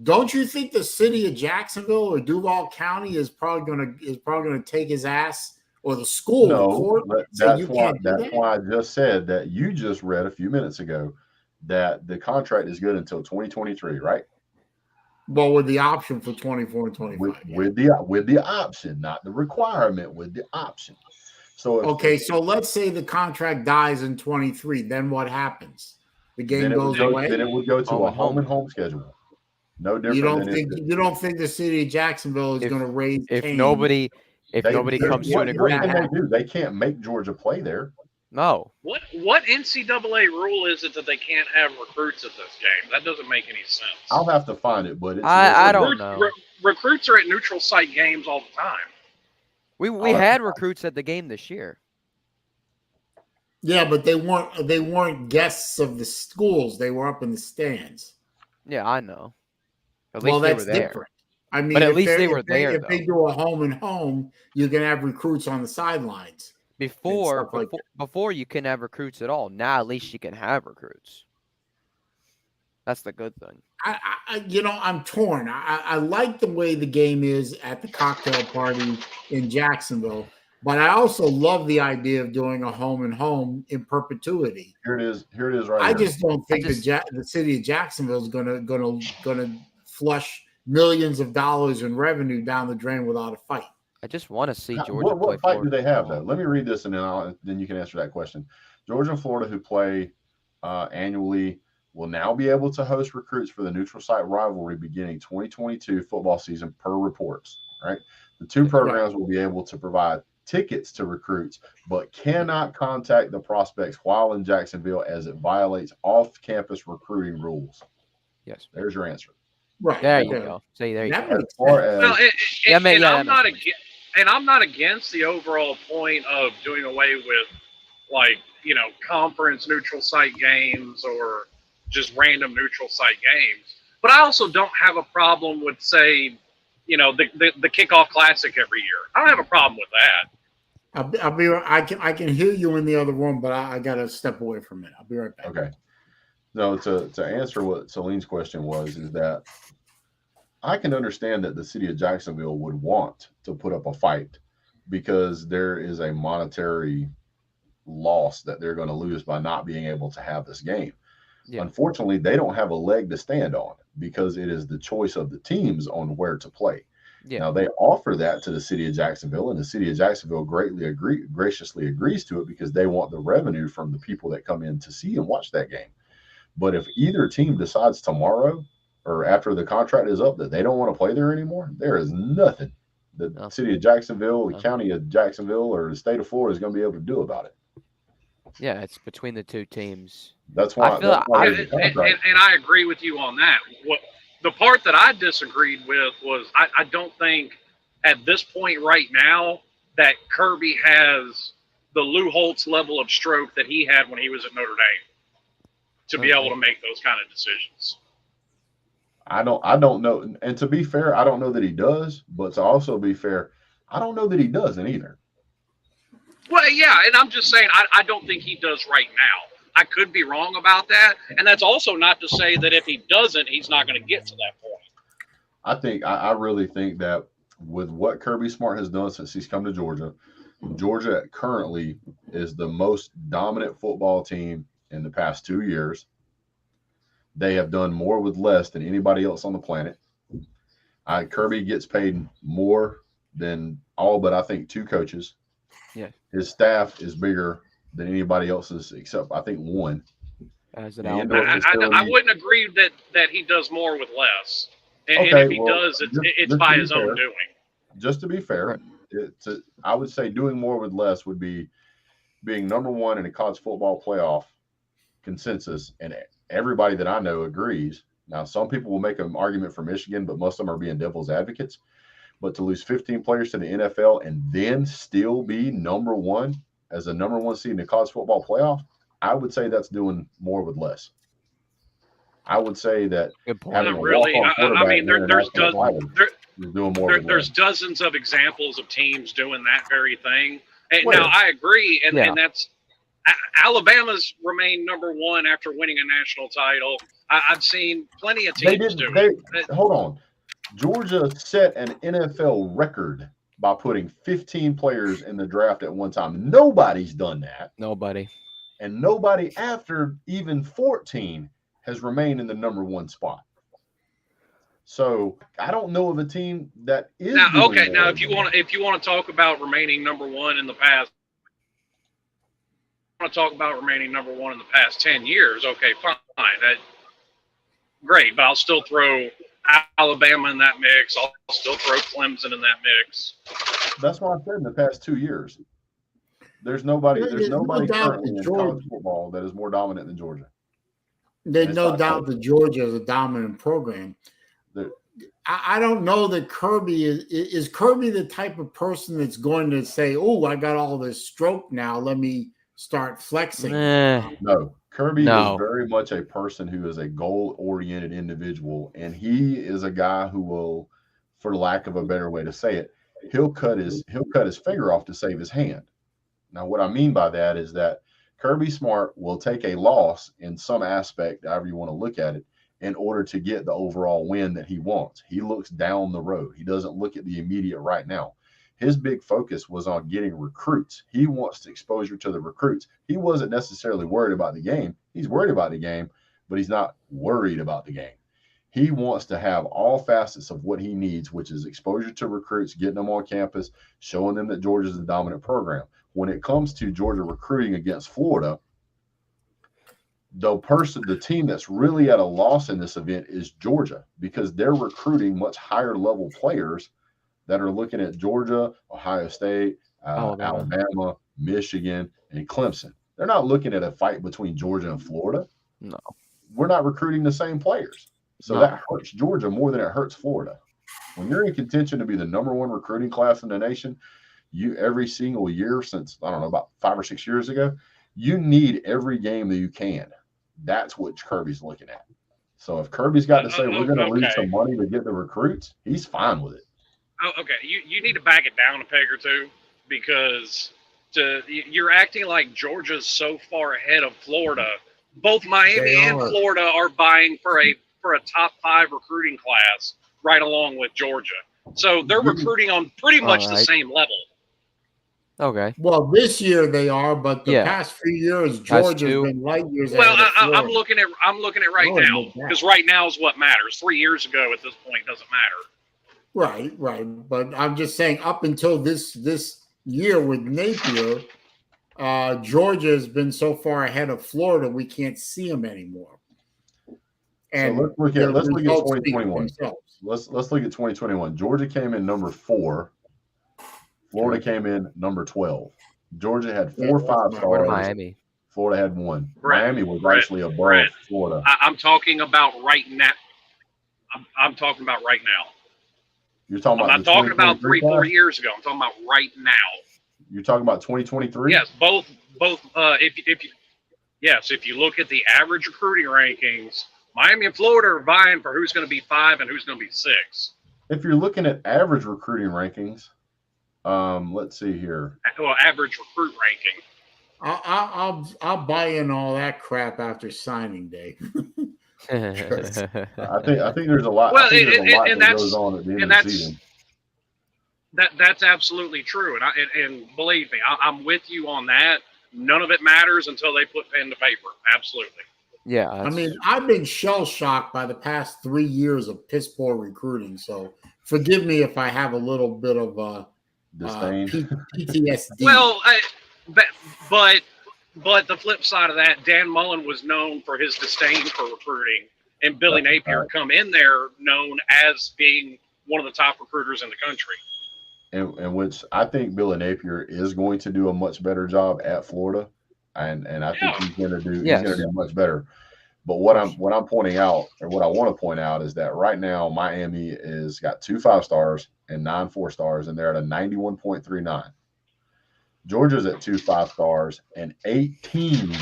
don't you think the city of Jacksonville or Duval County is probably going to take his ass? Or the school. No, that's why I just said that you just read a few minutes ago that the contract is good until 2023, right? Well, with the option for 24 and 25. With the option, not the requirement, with the option. So so let's say the contract dies in 23. Then what happens? The game goes away. Then it would go to a home and home schedule. No different. You don't think the city of Jacksonville is going to raise? If nobody comes to an agreement, they can't make Georgia play there. No. What NCAA rule is it that they can't have recruits at this game? That doesn't make any sense. I'll have to find it, but I don't know. Recruits are at neutral site games all the time. We had recruits at the game this year. Yeah, but they weren't guests of the schools. They were up in the stands. Yeah, I know. At least they were there. Different. I mean, but at least they were there. If they do a home and home, you can have recruits on the sidelines. Before you can have recruits at all. Now at least you can have recruits. That's the good thing. I'm torn. I like the way the game is at the cocktail party in Jacksonville, but I also love the idea of doing a home and home in perpetuity. Here it is right I just don't think the city of Jacksonville is gonna flush millions of dollars in revenue down the drain without a fight. I just want to see Georgia play. What fight do they have, though? Let me read this, and then you can answer that question. Georgia and Florida, who play annually, will now be able to host recruits for the neutral site rivalry beginning 2022 football season per reports. Right, the two programs will be able to provide tickets to recruits, but cannot contact the prospects while in Jacksonville as it violates off-campus recruiting rules. Yes, there's your answer. Right there, you go. See, there you go. I'm not against the overall point of doing away with, conference neutral site games or just random neutral site games. But I also don't have a problem with, say, the kickoff classic every year. I don't have a problem with that. I'll be. I can hear you in the other room, but I got to step away from it. I'll be right back. Okay. No, to answer what Saleen's question is that I can understand that the city of Jacksonville would want to put up a fight because there is a monetary loss that they're going to lose by not being able to have this game. Yeah. Unfortunately, they don't have a leg to stand on because it is the choice of the teams on where to play. Yeah. Now, they offer that to the city of Jacksonville, and the city of Jacksonville graciously agrees to it because they want the revenue from the people that come in to see and watch that game. But if either team decides tomorrow or after the contract is up that they don't want to play there anymore, there is nothing the city of Jacksonville, the county of Jacksonville, or the state of Florida is going to be able to do about it. Yeah, it's between the two teams. That's why. I feel That's why I- there's a contract. And I agree with you on that. What the part that I disagreed with was I don't think at this point right now that Kirby has the Lou Holtz level of stroke that he had when he was at Notre Dame to be able to make those kind of decisions. I don't know. And to be fair, I don't know that he does. But to also be fair, I don't know that he doesn't either. Well, yeah, and I'm just saying I don't think he does right now. I could be wrong about that, and that's also not to say that if he doesn't, he's not going to get to that point. I really think that with what Kirby Smart has done since he's come to Georgia, Georgia currently is the most dominant football team in the past 2 years. They have done more with less than anybody else on the planet. Kirby gets paid more than all but I think 2 coaches. Yeah. His staff is bigger than anybody else's except I think 1. As an The Alabama. indoor facility- I wouldn't agree that he does more with less. And Okay, if he does, it's just by to be his fair, own doing. Just to be fair, I would say doing more with less would be being number 1 in a college football playoff consensus, and everybody that I know agrees. Now, some people will make an argument for Michigan, but most of them are being devil's advocates. But to lose 15 players to the NFL and then still be number 1 as a number 1 seed in the college football playoff, I would say that's doing more with less. I would say that Good point. having Not a really. walk-on I quarterback mean, winning there's national titles is doing more with there's less. dozens of examples of teams doing that very thing. And Where? now I agree, and that's Alabama's remained number 1 after winning a national title. I've seen plenty of teams do it. Hold on. Georgia set an NFL record by putting 15 players in the draft at one time. Nobody's done that. Nobody. And nobody after even 14 has remained in the number 1 spot. So I don't know of a team that is Now, doing okay, more now than that. if you want to talk about remaining number 1 in the past, want to talk about remaining number 1 in the past 10 years, okay, fine. Great, but I'll still throw Alabama in that mix. I'll still throw Clemson in that mix. That's why I said in the past 2 years. There's nobody currently in college football that is more dominant than Georgia. There's no doubt that Georgia is a dominant program. I don't know that Kirby is Kirby the type of person that's going to say, "Oh, I got all this stroke now. Let me start flexing." No, Kirby is very much a person who is a goal-oriented individual, and he is a guy who will, for lack of a better way to say it, he'll cut his finger off to save his hand. Now, what I mean by that is that Kirby Smart will take a loss in some aspect, however you want to look at it, in order to get the overall win that he wants. He looks down the road. He doesn't look at the immediate right now. His big focus was on getting recruits. He wants exposure to the recruits. He wasn't necessarily worried about the game. He's worried about the game, but he's not worried about the game. He wants to have all facets of what he needs, which is exposure to recruits, getting them on campus, showing them that Georgia is a dominant program. When it comes to Georgia recruiting against Florida, the team that's really at a loss in this event is Georgia, because they're recruiting much higher level players that are looking at Georgia, Ohio State, Alabama, Michigan, and Clemson. They're not looking at a fight between Georgia and Florida. No. We're not recruiting the same players. So that hurts Georgia more than it hurts Florida. When you're in contention to be the number 1 recruiting class in the nation, you every single year since, I don't know, about 5 or 6 years ago, you need every game that you can. That's what Kirby's looking at. So if Kirby's got to say we're going to lose some money to get the recruits, he's fine with it. Oh, okay, you need to back it down a peg or two, because you're acting like Georgia's so far ahead of Florida. Both Miami and Florida are buying for a top 5 recruiting class right along with Georgia. So they're recruiting on pretty much the same level. Okay. Well, this year they are, but the past few years, Georgia's been light years ahead of Florida. I'm looking at right now, because right now is what matters. 3 years ago at this point doesn't matter. Right. But I'm just saying, up until this year with Napier, Georgia has been so far ahead of Florida, we can't see them anymore. And so let's look at 2021. Let's look at 2021. Georgia came in number 4. Florida came in number 12. Georgia had 4 5 stars. Miami. Florida had 1. Brett, Miami was Brett, actually above Brett, Florida. I'm talking about right now. I'm talking about right now. You're talking I'm about not talking about 3, 4 years. years ago. I'm talking about right now. You're talking about 2023? Yes, both. If you look at the average recruiting rankings, Miami and Florida are vying for who's going to be 5 and who's going to be 6. If you're looking at average recruiting rankings, let's see here. Well, average recruit ranking. I'll buy in all that crap after signing day. I think there's a lot. Well, I think there's a lot and that that's- goes on at the end and of the that's- season. That's absolutely true, and believe me, I'm with you on that. None of it matters until they put pen to paper. Absolutely. Yeah. I mean, I've been shell shocked by the past 3 years of piss poor recruiting. So forgive me if I have a little bit of Disdain. PTSD. Well, but the flip side of that, Dan Mullen was known for his disdain for recruiting, and Billy That's Napier right. come in there known as being one of the top recruiters in the country. And which I think Billy Napier is going to do a much better job at Florida, and I think Yeah. he's going to do Yes. he's going to do much better. But what I'm pointing out, or what I want to point out, is that right now Miami is got 2 5-stars and 9 4-stars, and they're at a 91.39. Georgia's at 2 5-stars and 18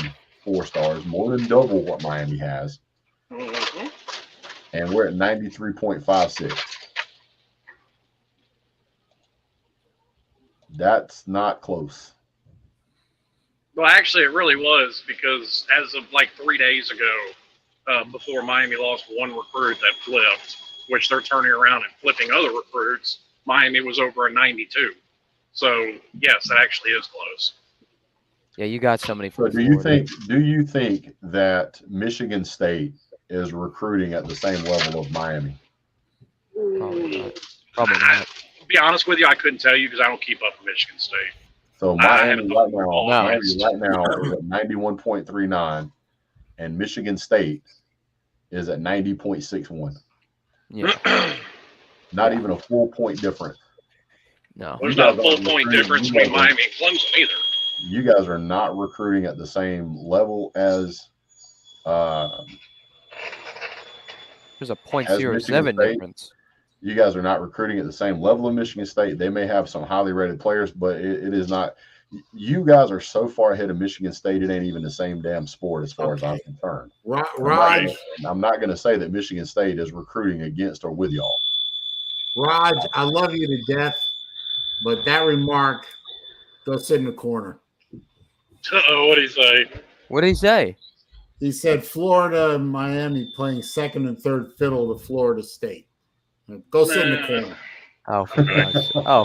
4-stars, more than double what Miami has, Mm-hmm. and we're at 93.56. That's not close. Well, actually, it really was, because as of like 3 days ago, before Miami lost one recruit that flipped, which they're turning around and flipping other recruits, Miami was over a 92. So yes, it actually is close. Yeah, you got somebody So from do you Florida. think that Michigan State is recruiting at the same level of Miami? Probably not. Probably I, not. to be honest with you, I couldn't tell you because I don't keep up with Michigan State. So I Miami haven't right looked now, at is at 91.39, and Michigan State is at 90.61. Yeah. Not even a full point difference. No. There's You not a guys full aren't point recruiting- difference you between guys are- Miami and Clemson either. You guys are not recruiting at the same level as There's a .07 Michigan State. difference. you guys are not recruiting at the same level of Michigan State. They may have some highly rated players, but it is not. You guys are so far ahead of Michigan State, it ain't even the same damn sport as far as I'm concerned. Raj, I'm not going to say that Michigan State is recruiting against or with y'all. Raj, I love you to death, but that remark, go sit in the corner. What do you say? What did he say? He said Florida and Miami playing second and third fiddle to Florida State. Go sit in the corner. Oh,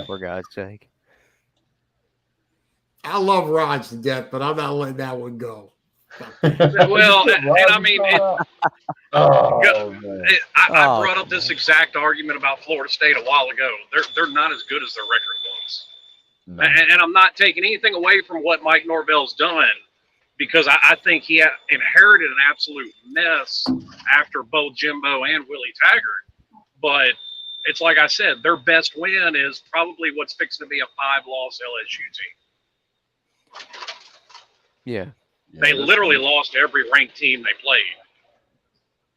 for God's sake. I love Raj to death, but I'm not letting that one go. Well, and I mean, man. I brought up this exact argument about Florida State a while ago. They're not as good as their record was. No. And I'm not taking anything away from what Mike Norvell's done, because I think he inherited an absolute mess after both Jimbo and Willie Taggart. But it's like I said, their best win is probably what's fixing to be a 5-loss LSU team. Yeah. They literally lost every ranked team they played.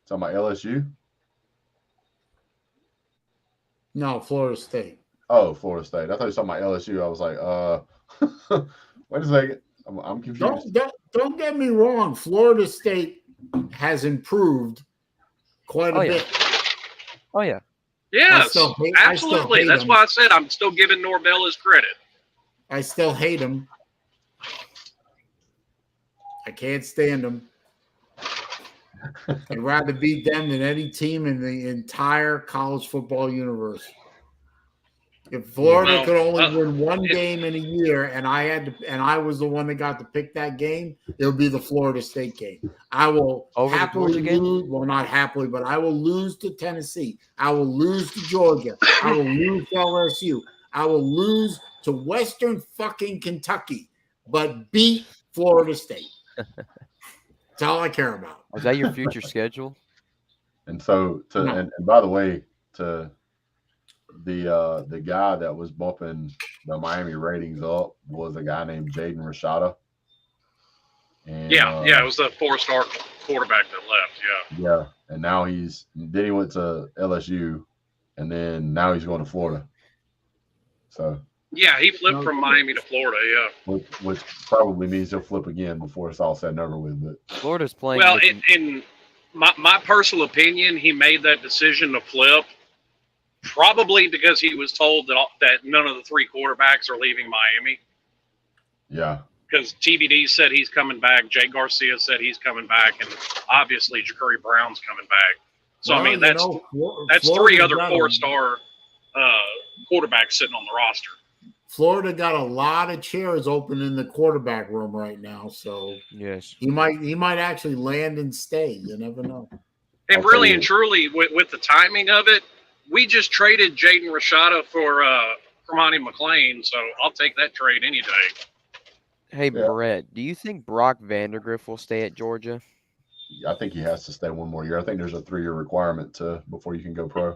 Talking about LSU? No, Florida State. Oh, Florida State. I thought you were talking about LSU. I was like, wait a second. I'm confused. Don't get me wrong. Florida State has improved quite a bit. Oh, yeah. Yes, I absolutely. hate That's them. why I said I'm still giving Norvell his credit. I still hate them. I can't stand them. I'd rather beat them than any team in the entire college football universe. If Florida could only win one game in a year, and I was the one that got to pick that game, it would be the Florida State game. I will Over the happily Georgia game? lose. Well, not happily, but I will lose to Tennessee. I will lose to Georgia. I will lose to LSU. I will lose to Western fucking Kentucky, but beat Florida State. That's all I care about. Was that your future schedule? And so, and by the way, to the guy that was bumping the Miami ratings up was a guy named Jaden Rashada. And, Yeah, it was the 4-star quarterback that left. Yeah. Yeah, and now then he went to LSU, and then now he's going to Florida. So Yeah, he flipped from Miami to Florida. Yeah. which probably means he'll flip again before it's all said and over with. But Florida's playing. Well, in my personal opinion, he made that decision to flip probably because he was told that none of the 3 quarterbacks are leaving Miami. yeah, Because TBD said he's coming back, Jake Garcia said he's coming back, and obviously Ja'Cory Brown's coming back. So Well, I mean, that's Florida 3 other got 4-star quarterbacks sitting on the roster. Florida got a lot of chairs open in the quarterback room right now, so yes, he might actually land and stay. You never know. And really and truly, with the timing of it, we just traded Jaden Rashada for Hermione McLean, so I'll take that trade any day. Hey, Brett, do you think Brock Vandergriff will stay at Georgia? I think he has to stay one more year. I think there's a 3-year requirement before you can go pro.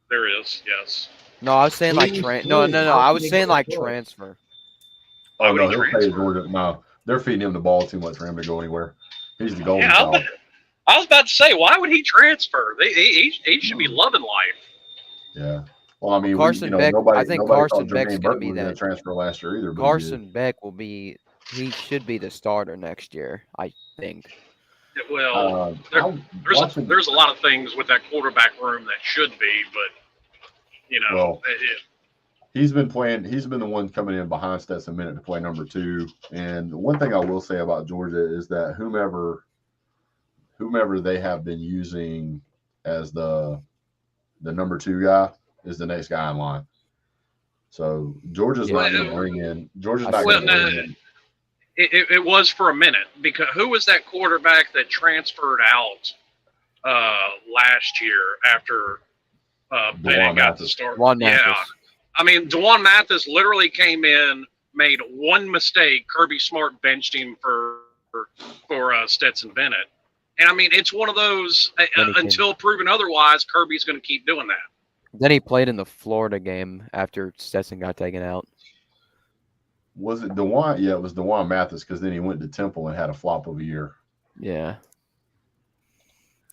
There is, yes. No, I was saying like no. I was saying like transfer. Oh no, he'll stay at Georgia. No, they're feeding him the ball too much for him to go anywhere. He's the golden child. I was about to say, why would he transfer? He should be loving life. Yeah. Well, I mean, Carson Beck. I think Carson Beck's going to be that transfer last year either. Carson Beck will be. He should be the starter next year, I think. Well, there's a lot of things with that quarterback room that should be, but he's been playing. He's been the one coming in behind Stetson Bennett to play number 2. And one thing I will say about Georgia is that whomever they have been using as the number 2 guy is the next guy in line. So Georgia's not going to bring in. It was for a minute, because who was that quarterback that transferred out last year after Bennett got the start? Yeah, I mean, DeJuan Mathis literally came in, made one mistake. Kirby Smart benched him for Stetson Bennett. And I mean, it's one of those until proven otherwise, Kirby's going to keep doing that. Then he played in the Florida game after Stetson got taken out. Was it DeJuan? Yeah, it was DeJuan Mathis, because then he went to Temple and had a flop of a year. Yeah.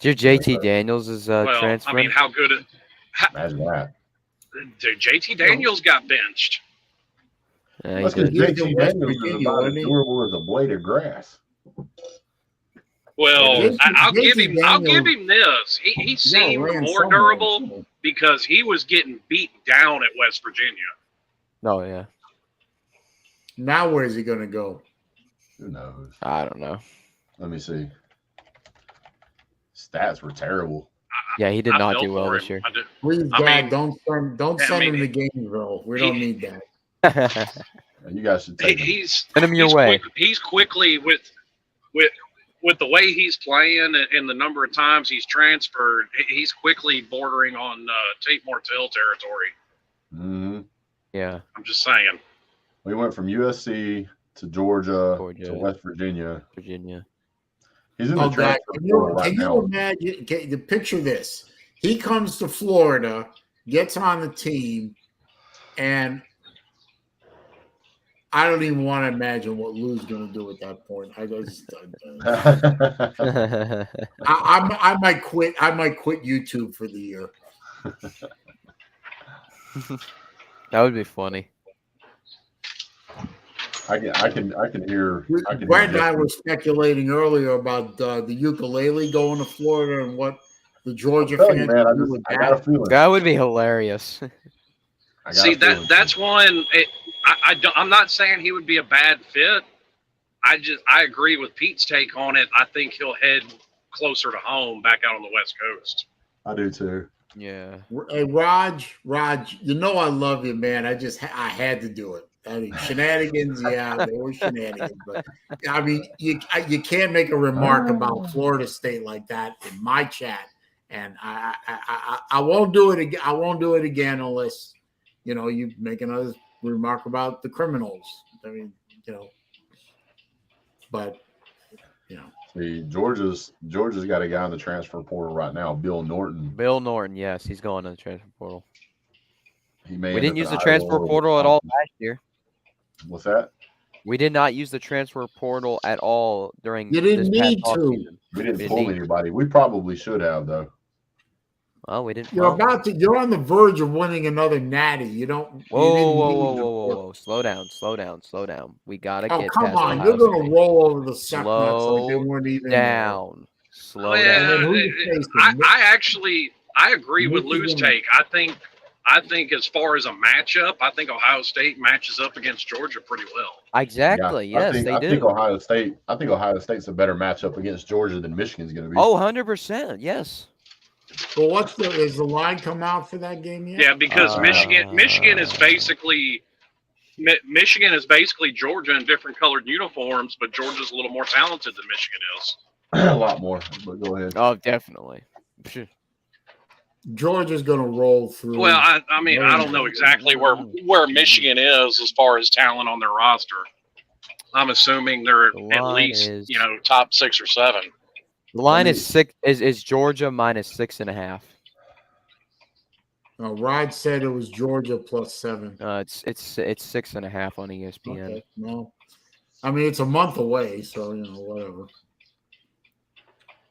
JT Daniels is transferring. I mean, how good? Imagine that. Dude, JT Daniels got benched. Because JT Daniels is about as durable as a blade of grass. Well, I'll give him this. He seemed more durable because he was getting beat down at West Virginia. Oh, yeah. Now where is he going to go? Who knows? I don't know. Let me see. Stats were terrible. Yeah, he did not do well this year. Please, God, don't send him to Gainesville. We don't need that. You guys should take him. Send him your way. He's quickly with the way he's playing and the number of times he's transferred, he's quickly bordering on Tate Martell territory. Mm-hmm. Yeah. I'm just saying. We went from USC to Georgia to West Virginia. He's in the transfer portal right now. Can you imagine? Picture this. He comes to Florida, gets on the team, and I don't even want to imagine what Lou's going to do at that point. I might quit. I might quit YouTube for the year. That would be funny. I can hear. Brent and I were speculating earlier about the ukulele going to Florida and what the Georgia fans do with that. That would be hilarious. See, that's one. I'm not saying he would be a bad fit. I agree with Pete's take on it. I think he'll head closer to home, back out on the West Coast. I do too. Yeah. Hey, Raj, you know I love you, man. I had to do it. I mean, shenanigans, yeah, they were shenanigans. But I mean, you can't make a remark about Florida State like that in my chat, and I won't do it again. I won't do it again unless you make another remark about the criminals. I mean, but See, Georgia's got a guy in the transfer portal right now, Bill Norton. Bill Norton, yes, he's going to the transfer portal. We didn't use the transfer portal at all last year. What's that? We did not use the transfer portal at all during You didn't this past need to. offseason. We didn't We pull didn't need- anybody. We probably should have though. Well, we didn't. You're Well, you're on the verge of winning another natty. You don't. you whoa, didn't whoa, need whoa, the whoa, whoa, portal. whoa! Slow down, slow down, slow down. We gotta Oh, get come past on. Ohio You're going to State. roll over the suck nuts like they Slow weren't even down, slow And Well, then down. who you facing? I agree with Lou's Michigan. take. I think as far as a matchup, I think Ohio State matches up against Georgia pretty well. Exactly. Yeah, Yes, they I think do. Ohio State's a better matchup against Georgia than Michigan's going to be. Oh, 100%. Yes. Well, is the line come out for that game yet? Yeah, because Michigan is basically Georgia in different colored uniforms, but Georgia's a little more talented than Michigan is. A lot more, but go ahead. Oh, definitely. Georgia's going to roll through. Well, I mean, I don't know exactly where Michigan is as far as talent on their roster. I'm assuming they're The at line least is- top 6 or 7. The line is Georgia minus 6.5. Rod said it was Georgia +7. It's 6.5 on ESPN. Okay, no. I mean, it's a month away, so, whatever.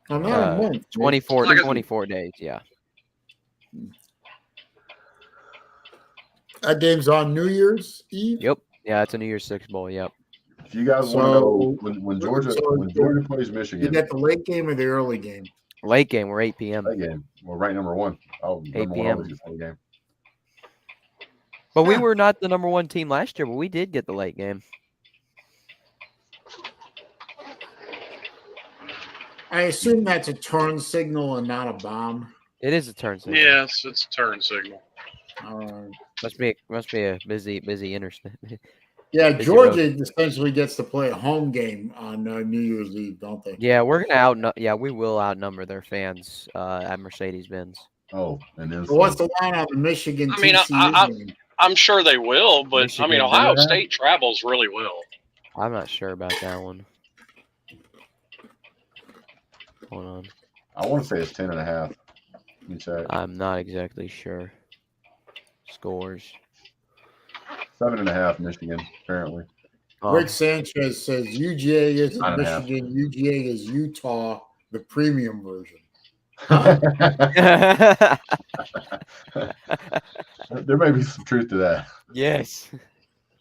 I'm not a month. 24 days, yeah. That game's on New Year's Eve? Yep. Yeah, it's a New Year's Six Bowl, yep. If you guys want to know when Georgia plays You Michigan, got the late game or the early game? Late game, we're 8 p.m. that game, we're ranked number 1. Oh, 8 number 1 p.m. always gets the game. But we were not the number 1 team last year, but we did get the late game. I assume that's a turn signal and not a bomb. It is a turn signal. Yes, it's a turn signal. All right. Must be a busy interstate. Yeah, Busy Georgia essentially gets to play a home game on New Year's Eve, don't they? Yeah, we will outnumber their fans at Mercedes-Benz. Oh, and then So what's the line on the Michigan I mean, TCU game? I'm sure they will, but Michigan, I mean, Ohio yeah. State travels really well. I'm not sure about that one. Hold on. I want to say it's 10.5. Let me check. I'm not exactly sure. Scores. 7.5 Michigan, apparently. Rick Sanchez says UGA isn't 9.5. Michigan. UGA is Utah, the premium version. There may be some truth to that. Yes.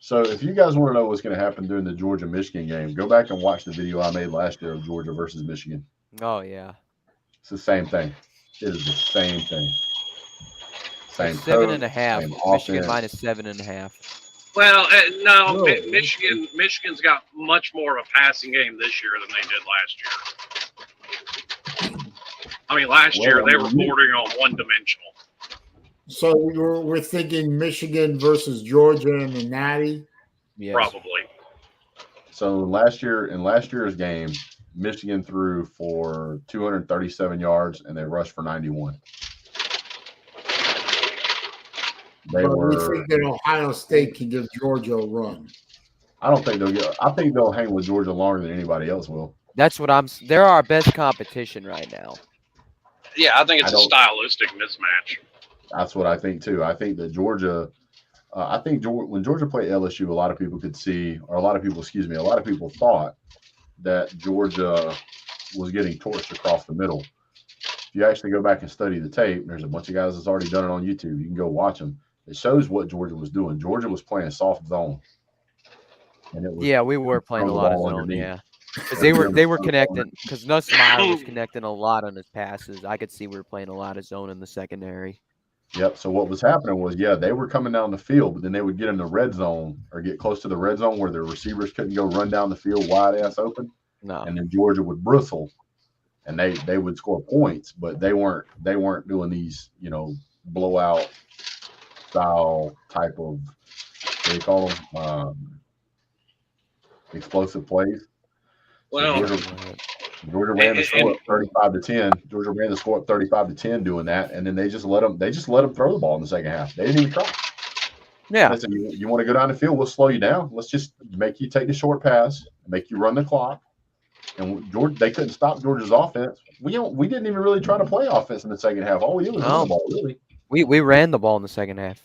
So if you guys want to know what's going to happen during the Georgia-Michigan game, go back and watch the video I made last year of Georgia versus Michigan. Oh yeah. It's the same thing. It is the same thing. Same 7.5. coach, Michigan same offense. minus 7.5. Well, no, Really? Michigan's got much more of a passing game this year than they did last year. I mean, last year they were bordering on one-dimensional. So we're thinking Michigan versus Georgia in the Natty. Yes. Probably. So last year's game, Michigan threw for 237 yards and they rushed for 91. But we think that Ohio State can give Georgia a run. I think they'll hang with Georgia longer than anybody else will. That's what I'm. They're our best competition right now. Yeah, I think it's a stylistic mismatch. That's what I think too. I think that Georgia. When Georgia played LSU, a lot of people thought that Georgia was getting torched across the middle. If you actually go back and study the tape, there's a bunch of guys that's already done it on YouTube. You can go watch them. It shows what Georgia was doing. Georgia was playing soft zone. And we were playing a lot of zone. underneath. Yeah, because they were connecting. Because Nussmeier was connecting a lot on his passes. I could see we were playing a lot of zone in the secondary. Yep. So what was happening was, they were coming down the field, but then they would get in the red zone or get close to the red zone where the receivers couldn't go run down the field wide ass open. No. And then Georgia would bristle, and they would score points, but they weren't doing these blowout style type of, what do you call them, explosive plays. Well, So Georgia ran the score up 35-10. Georgia ran the score up 35-10 doing that, and then they just let them throw the ball in the second half. They didn't even try. Yeah. Listen, you want to go down the field, we'll slow you down. Let's just make you take the short pass, make you run the clock. And they couldn't stop Georgia's offense. We didn't even really try to play offense in the second half. All we did was run the ball, really. We ran the ball in the second half.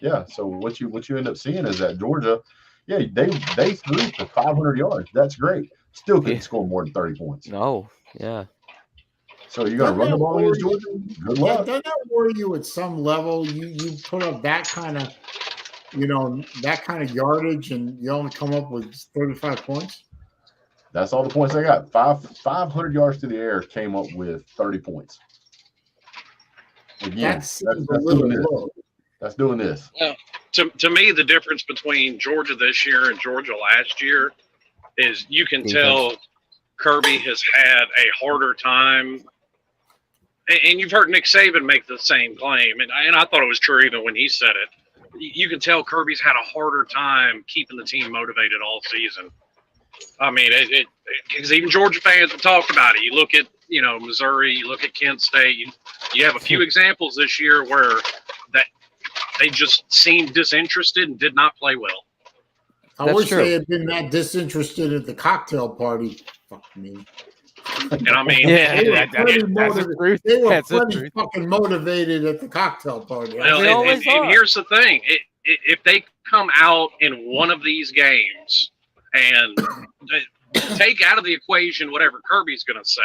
Yeah. So what you end up seeing is that Georgia, Yeah, they threw for 500 yards. That's great. Still couldn't score more than 30 points. No, yeah. So you're going to run the ball against Georgia? Good luck. Doesn't that worry you at some level? You put up that kind of, that kind of yardage, and you only come up with 35 points. That's all the points they got. 500 yards to the air came up with 30 points. Again, that's doing this. That's doing this. To me, the difference between Georgia this year and Georgia last year is you can tell Kirby has had a harder time. And you've heard Nick Saban make the same claim, and I thought it was true even when he said it. You can tell Kirby's had a harder time keeping the team motivated all season. I mean, because even Georgia fans have talked about it. You look at, Missouri, you look at Kent State. You have a few examples this year where that they just seemed disinterested and did not play well. I wish they had been that disinterested at the cocktail party. Fuck me. And I mean, they were pretty fucking motivated at the cocktail party. Well, and here's the thing: if they come out in one of these games and take out of the equation whatever Kirby's going to say,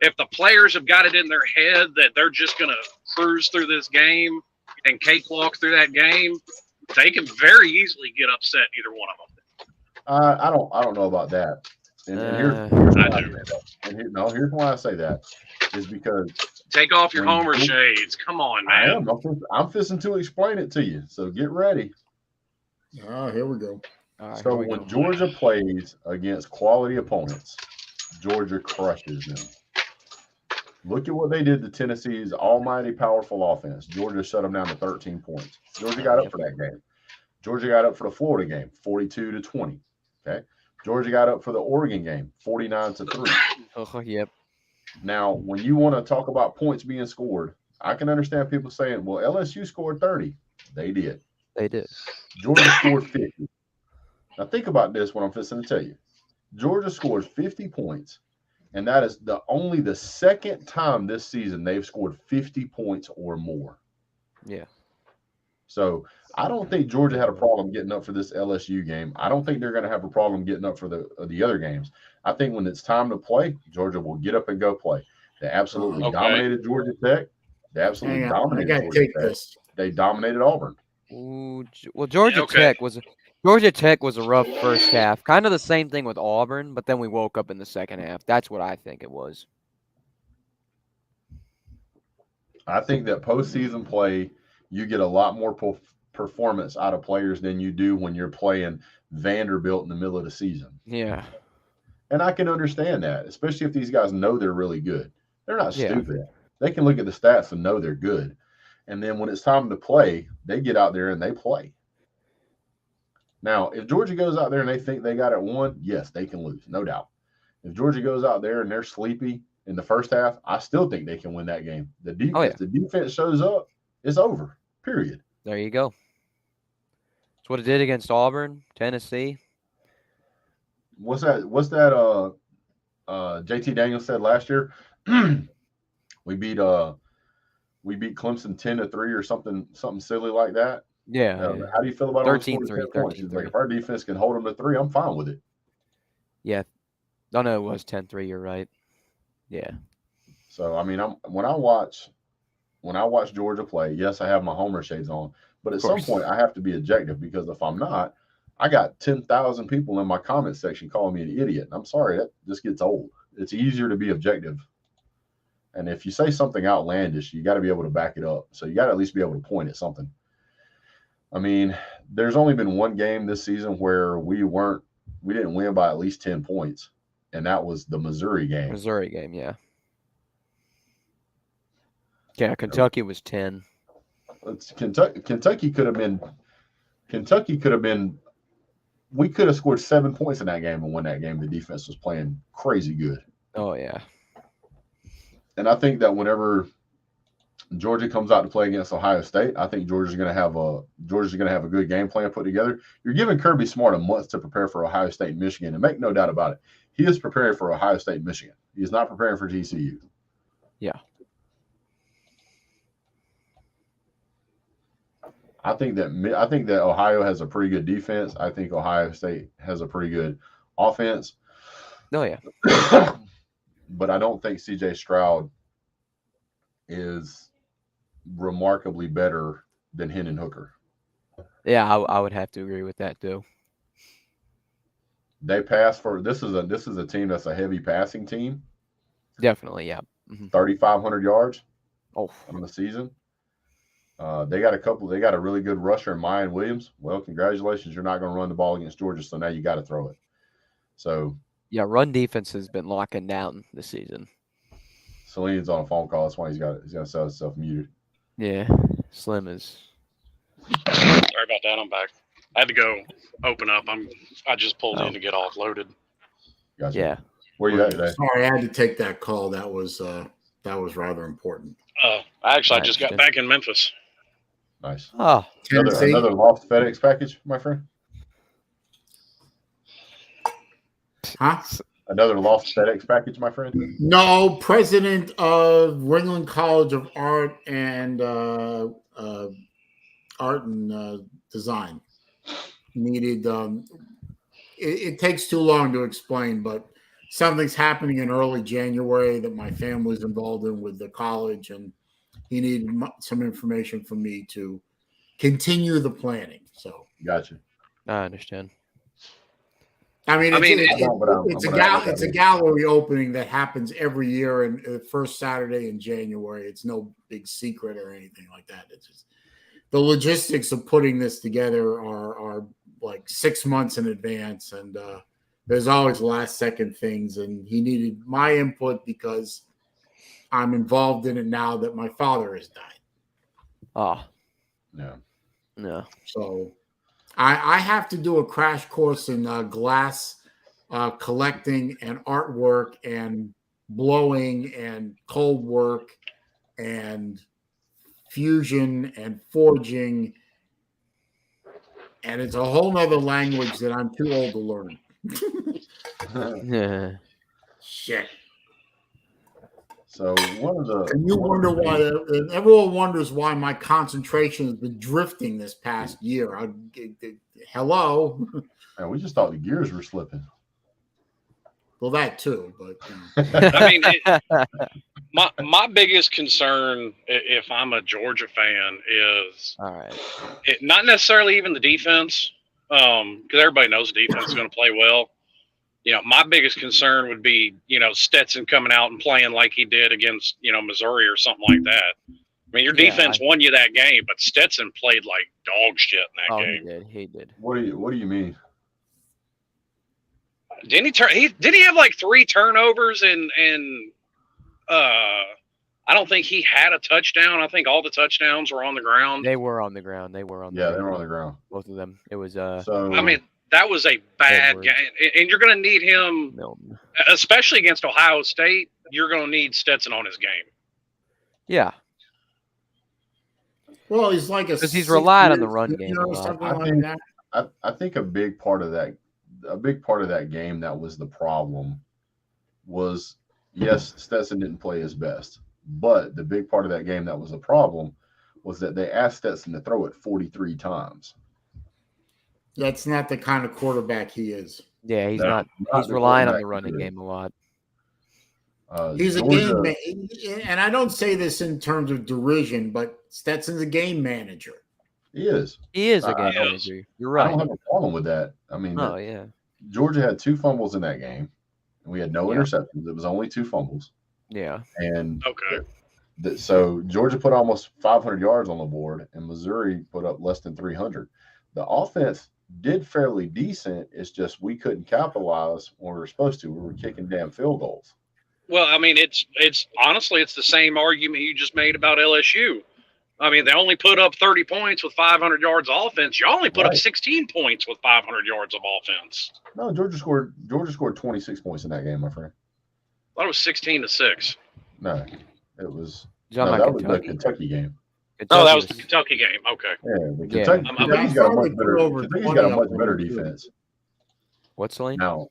if the players have got it in their head that they're just going to cruise through this game and cakewalk through that game, they can very easily get upset. Either one of them. I don't know about that. And here's why I say that is because take off your Homer shades. Come on, man. I'm fixing to explain it to you, so get ready. Oh, here we go. So when Georgia plays against quality opponents, Georgia crushes them. Look at what they did to Tennessee's almighty powerful offense. Georgia shut them down to 13 points. Georgia got up for that game. Georgia got up for the Florida game, 42-20. Okay. Georgia got up for the Oregon game, 49-3. Oh, yep. Now, when you want to talk about points being scored, I can understand people saying, well, LSU scored 30. They did. They did. Georgia scored 50. Now, think about this, what I'm fixing to tell you. Georgia scored 50 points, and that is only the second time this season they've scored 50 points or more. Yeah. So I don't think Georgia had a problem getting up for this LSU game. I don't think they're going to have a problem getting up for the other games. I think when it's time to play, Georgia will get up and go play. They absolutely dominated Georgia Tech. They absolutely dominated Georgia Tech. They dominated Auburn. Ooh, well, Georgia Tech was a rough first half. Kind of the same thing with Auburn, but then we woke up in the second half. That's what I think it was. I think that postseason play, you get a lot more performance out of players than you do when you're playing Vanderbilt in the middle of the season. Yeah. And I can understand that, especially if these guys know they're really good. They're not stupid. They can look at the stats and know they're good. And then when it's time to play, they get out there and they play. Now, if Georgia goes out there and they think they got it won, yes, they can lose, no doubt. If Georgia goes out there and they're sleepy in the first half, I still think they can win that game. The defense shows up, it's over, period. There you go. That's what it did against Auburn, Tennessee. What's that JT Daniels said last year? we beat Clemson 10-3 or something silly like that. Yeah. How do you feel about 13-3? Like, if our defense can hold them to 3, I'm fine with it. Yeah. Oh, no, it was 10-3. You're right. Yeah. So I mean, when I watch Georgia play, yes, I have my Homer shades on, but at some point I have to be objective, because if I'm not, I got 10,000 people in my comment section calling me an idiot. I'm sorry, that just gets old. It's easier to be objective. And if you say something outlandish, you got to be able to back it up. So you got to at least be able to point at something. I mean, there's only been one game this season where we didn't win by at least 10 points, and that was the Missouri game. Yeah. Yeah, Kentucky was 10. Kentucky could have been. We could have scored 7 points in that game and won that game. The defense was playing crazy good. Oh yeah. And I think that whenever Georgia comes out to play against Ohio State, I think Georgia's going to have a good game plan put together. You're giving Kirby Smart a month to prepare for Ohio State and Michigan, and make no doubt about it, he is preparing for Ohio State and Michigan. He is not preparing for TCU. Yeah. I think that Ohio has a pretty good defense. I think Ohio State has a pretty good offense. Oh yeah. But I don't think CJ Stroud is remarkably better than Hendon Hooker. Yeah, I would have to agree with that too. They pass for this is a team that's a heavy passing team. Definitely, yeah. 3,500 yards Oh, on the season. They got a really good rusher in Mayan Williams. Well, congratulations, you're not going to run the ball against Georgia, so now you got to throw it. So yeah, run defense has been locking down this season. Saleen's on a phone call. That's why he's got to set himself muted. Yeah, Slim is. Sorry about that. I'm back. I had to go open up. I just pulled in to get offloaded. Gotcha. Yeah. Where you at today? Sorry, I had to take that call. That was rather important. I just got back in Memphis. Nice. Oh, Another lost FedEx package, my friend. Huh? Another lost FedEx package, my friend. No, president of Ringling College of Art and Design needed. It takes too long to explain, but something's happening in early January that my family's involved in with the college, and he needed some information from me to continue the planning. So, Gotcha. I understand. It's a gallery opening that happens every year and the first Saturday in January. It's no big secret or anything like that. It's just the logistics of putting this together are like 6 months in advance, and there's always last second things. And he needed my input because I'm involved in it now that my father has died. Oh, yeah. So I have to do a crash course in glass collecting and artwork and blowing and cold work and fusion and forging. And it's a whole nother language that I'm too old to learn. yeah. Shit. So everyone wonders why my concentration has been drifting this past year. Hello. Man, we just thought the gears were slipping. Well, that too, but I mean, my biggest concern, if I'm a Georgia fan, is All right. not necessarily even the defense, because everybody knows the defense is going to play well. My biggest concern would be, Stetson coming out and playing like he did against, Missouri or something like that. I mean, your defense won you that game, but Stetson played like dog shit in that game. He did. What do you mean? Didn't he have like 3 turnovers and I don't think he had a touchdown. I think all the touchdowns were on the ground. They were on the ground. They were on the ground. Both of them. It was so I mean, that was a bad game, and you're going to need him, especially against Ohio State. You're going to need Stetson on his game. Yeah. Well, he's like because he's relied on the run game a lot. Something like that. I think a big part of that game that was the problem was, yes, Stetson didn't play his best, but the big part of that game that was a problem was that they asked Stetson to throw it 43 times. That's not the kind of quarterback he is. Yeah, he's not. He's relying on the running game a lot. He's a game man, and I don't say this in terms of derision, but Stetson's a game manager. He is. He is a game manager. You're right. I don't have a problem with that. I mean, Georgia had 2 fumbles in that game, and we had no interceptions. It was only 2 fumbles. Yeah. And okay. So Georgia put almost 500 yards on the board, and Missouri put up less than 300. The offense did fairly decent. It's just we couldn't capitalize when we were supposed to. We were kicking damn field goals. Well, I mean, it's honestly, it's the same argument you just made about LSU. I mean, they only put up 30 points with 500 yards of offense. You only put up 16 points with 500 yards of offense. No, Georgia scored 26 points in that game, my friend. I thought it was 16-6. No, it was. That was the Kentucky game. That was the Kentucky game. Okay. Yeah, Kentucky's got a much better defense. What's Saleen?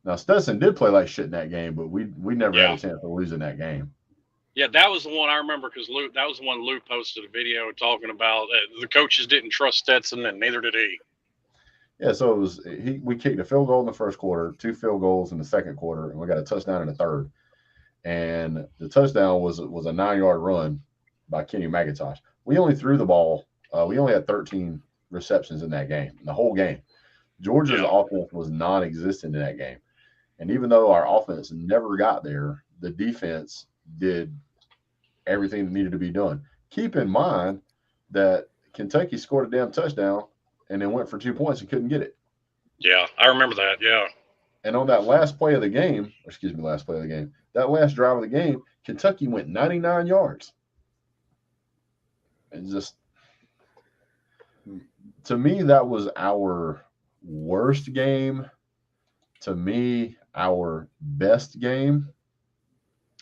Now Stetson did play like shit in that game, but we never had a chance of losing that game. Yeah, that was the one I remember because that was the one Lou posted a video talking about. The coaches didn't trust Stetson, and neither did he. Yeah, so it was we kicked a field goal in the first quarter, 2 field goals in the second quarter, and we got a touchdown in the third. And the touchdown was a 9-yard run by Kenny McIntosh. We only threw the ball. We only had 13 receptions in that game, the whole game. Georgia's offense was non-existent in that game. And even though our offense never got there, the defense did everything that needed to be done. Keep in mind that Kentucky scored a damn touchdown and then went for 2 points and couldn't get it. Yeah, I remember that. Yeah. And on that last play of the game, that last drive of the game, Kentucky went 99 yards. And just, to me, that was our worst game. To me, our best game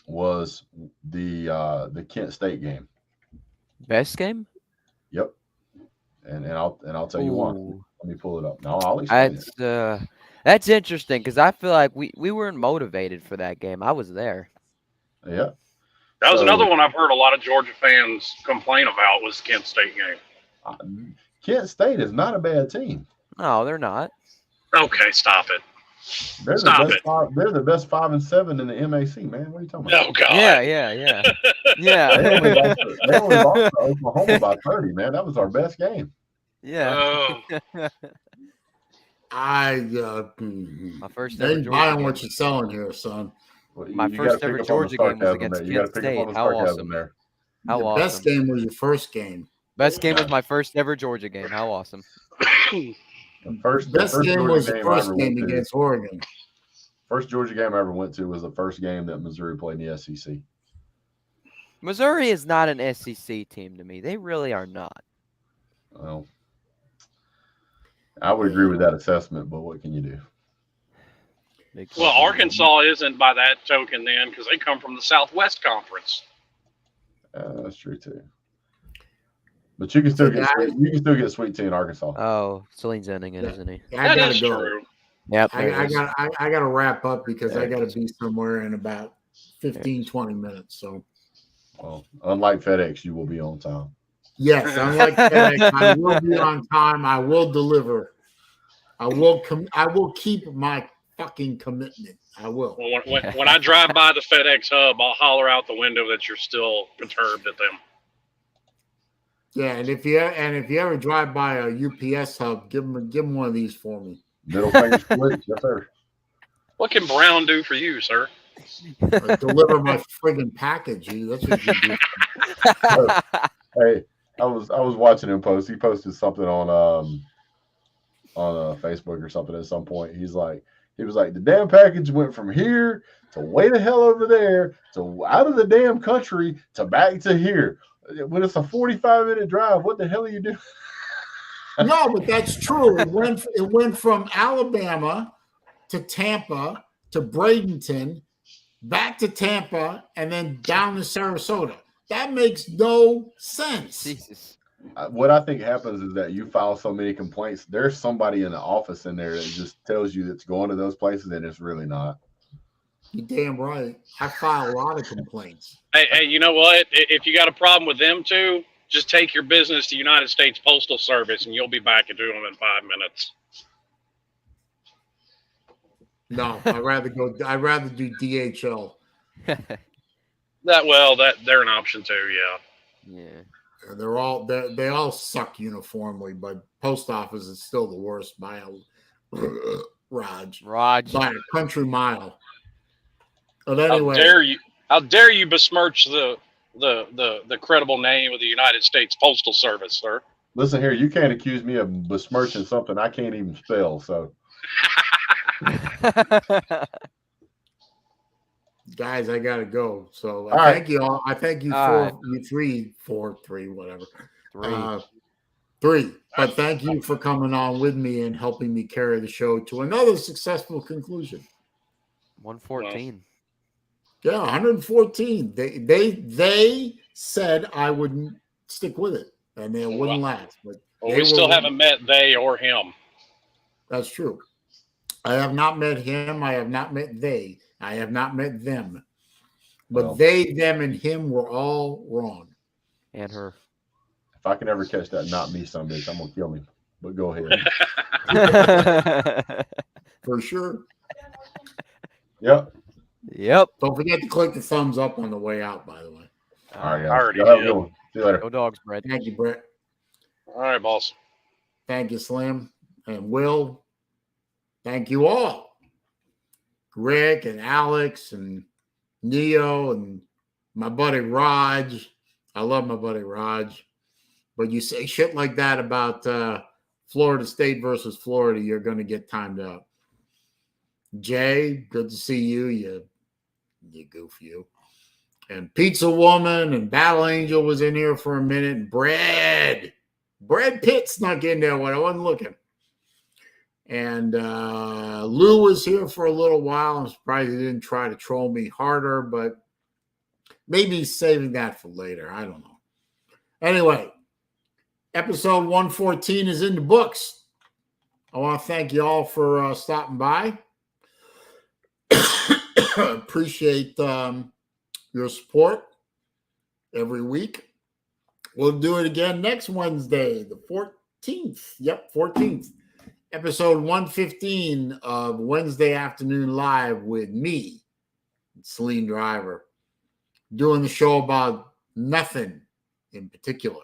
was the Kent State game. Best game? Yep. And I'll tell you why. Let me pull it up. No, I'll explain it. That's interesting because I feel like we weren't motivated for that game. I was there. Yeah. That was another one I've heard a lot of Georgia fans complain about was the Kent State game. Kent State is not a bad team. No, they're not. Okay, stop it. They're the best 5 and 7 in the MAC, man. What are you talking about? Oh God. Yeah. Yeah. They only lost to Oklahoma by 30, man. That was our best game. Yeah. My first they ever ain't Georgia buying game. what you're selling here, son. Well, My first ever Georgia game was against Kent State. How awesome! There. How Your awesome! best game was your first game. Best game was my first ever Georgia game. How awesome! The first game Georgia was the game first I ever game went to. against Oregon. First Georgia game I ever went to was the first game that Missouri played in the SEC. Missouri is not an SEC team to me. They really are not. Well, I would agree with that assessment, but what can you do? Well, Arkansas isn't by that token then because they come from the Southwest Conference. That's true too. But you can still get Sweet Tea in Arkansas. Oh, Salene's ending it, isn't he? I That gotta is go. true. Yep. I got to wrap up because There I it got to is. be somewhere in about 15, 20 minutes. So, Well, unlike FedEx, you will be on time. yes, unlike FedEx, I will be on time. I will deliver. I will keep my fucking commitment. I will. Well, when I drive by the FedEx hub, I'll holler out the window that you're still perturbed at them. Yeah, and if you ever drive by a UPS hub, give them one of these for me. Middle finger split, yes, sir. What can Brown do for you, sir? Deliver my friggin' package. That's what you do. Hey, I was watching him post. He posted something on Facebook or something at some point. He was like, the damn package went from here to way the hell over there to out of the damn country to back to here. When it's a 45-minute drive, what the hell are you doing? No, but that's true. It went from Alabama to Tampa to Bradenton, back to Tampa, and then down to Sarasota. That makes no sense. Jesus. What I think happens is that you file so many complaints. There's somebody in the office in there that just tells you it's going to those places, and it's really not. You're damn right. I file a lot of complaints. Hey, you know what? If you got a problem with them too, just take your business to United States Postal Service, and you'll be back and do them in 5 minutes. No, I'd rather do DHL. They're an option too. Yeah. Yeah. They all suck uniformly, but post office is still the worst by a country mile. But anyway, How dare you besmirch the credible name of the United States Postal Service, sir? Listen here, you can't accuse me of besmirching something I can't even spell. So, guys, I gotta go. So All right. thank you all. I thank you for three, whatever. Three. But thank you for coming on with me and helping me carry the show to another successful conclusion. 114. Yeah, 114. They said I wouldn't stick with it, and they wouldn't last. But we still haven't met they or him. That's true. I have not met him. I have not met they. I have not met them. But Well. they, them, and him were all wrong. And her. If I can ever catch that not me son of a bitch, I'm gonna kill him. But go ahead. For sure. Yep. Yep. Don't forget to click the thumbs up on the way out, by the way. All right, guys. I already Y'all have a did. good one. See you later. Go dogs, Brett. Thank you, Brett. All right, boss. Thank you, Slim and Will. Thank you all. Rick and Alex and Neo and my buddy Raj. I love my buddy Raj. But you say shit like that about Florida State versus Florida, you're going to get timed out. Jay, good to see you. You goof you. And Pizza Woman and Battle Angel was in here for a minute. And Brad Pitt snuck in there when I wasn't looking. And Lou was here for a little while. I'm surprised he didn't try to troll me harder, but maybe he's saving that for later. I don't know. Anyway, episode 114 is in the books. I want to thank you all for stopping by. Appreciate your support every week. We'll do it again next Wednesday, the 14th. Yep, 14th. Episode 115 of Wednesday Afternoon Live with me, SaleenDriver, doing the show about nothing in particular.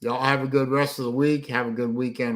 Y'all have a good rest of the week. Have a good weekend.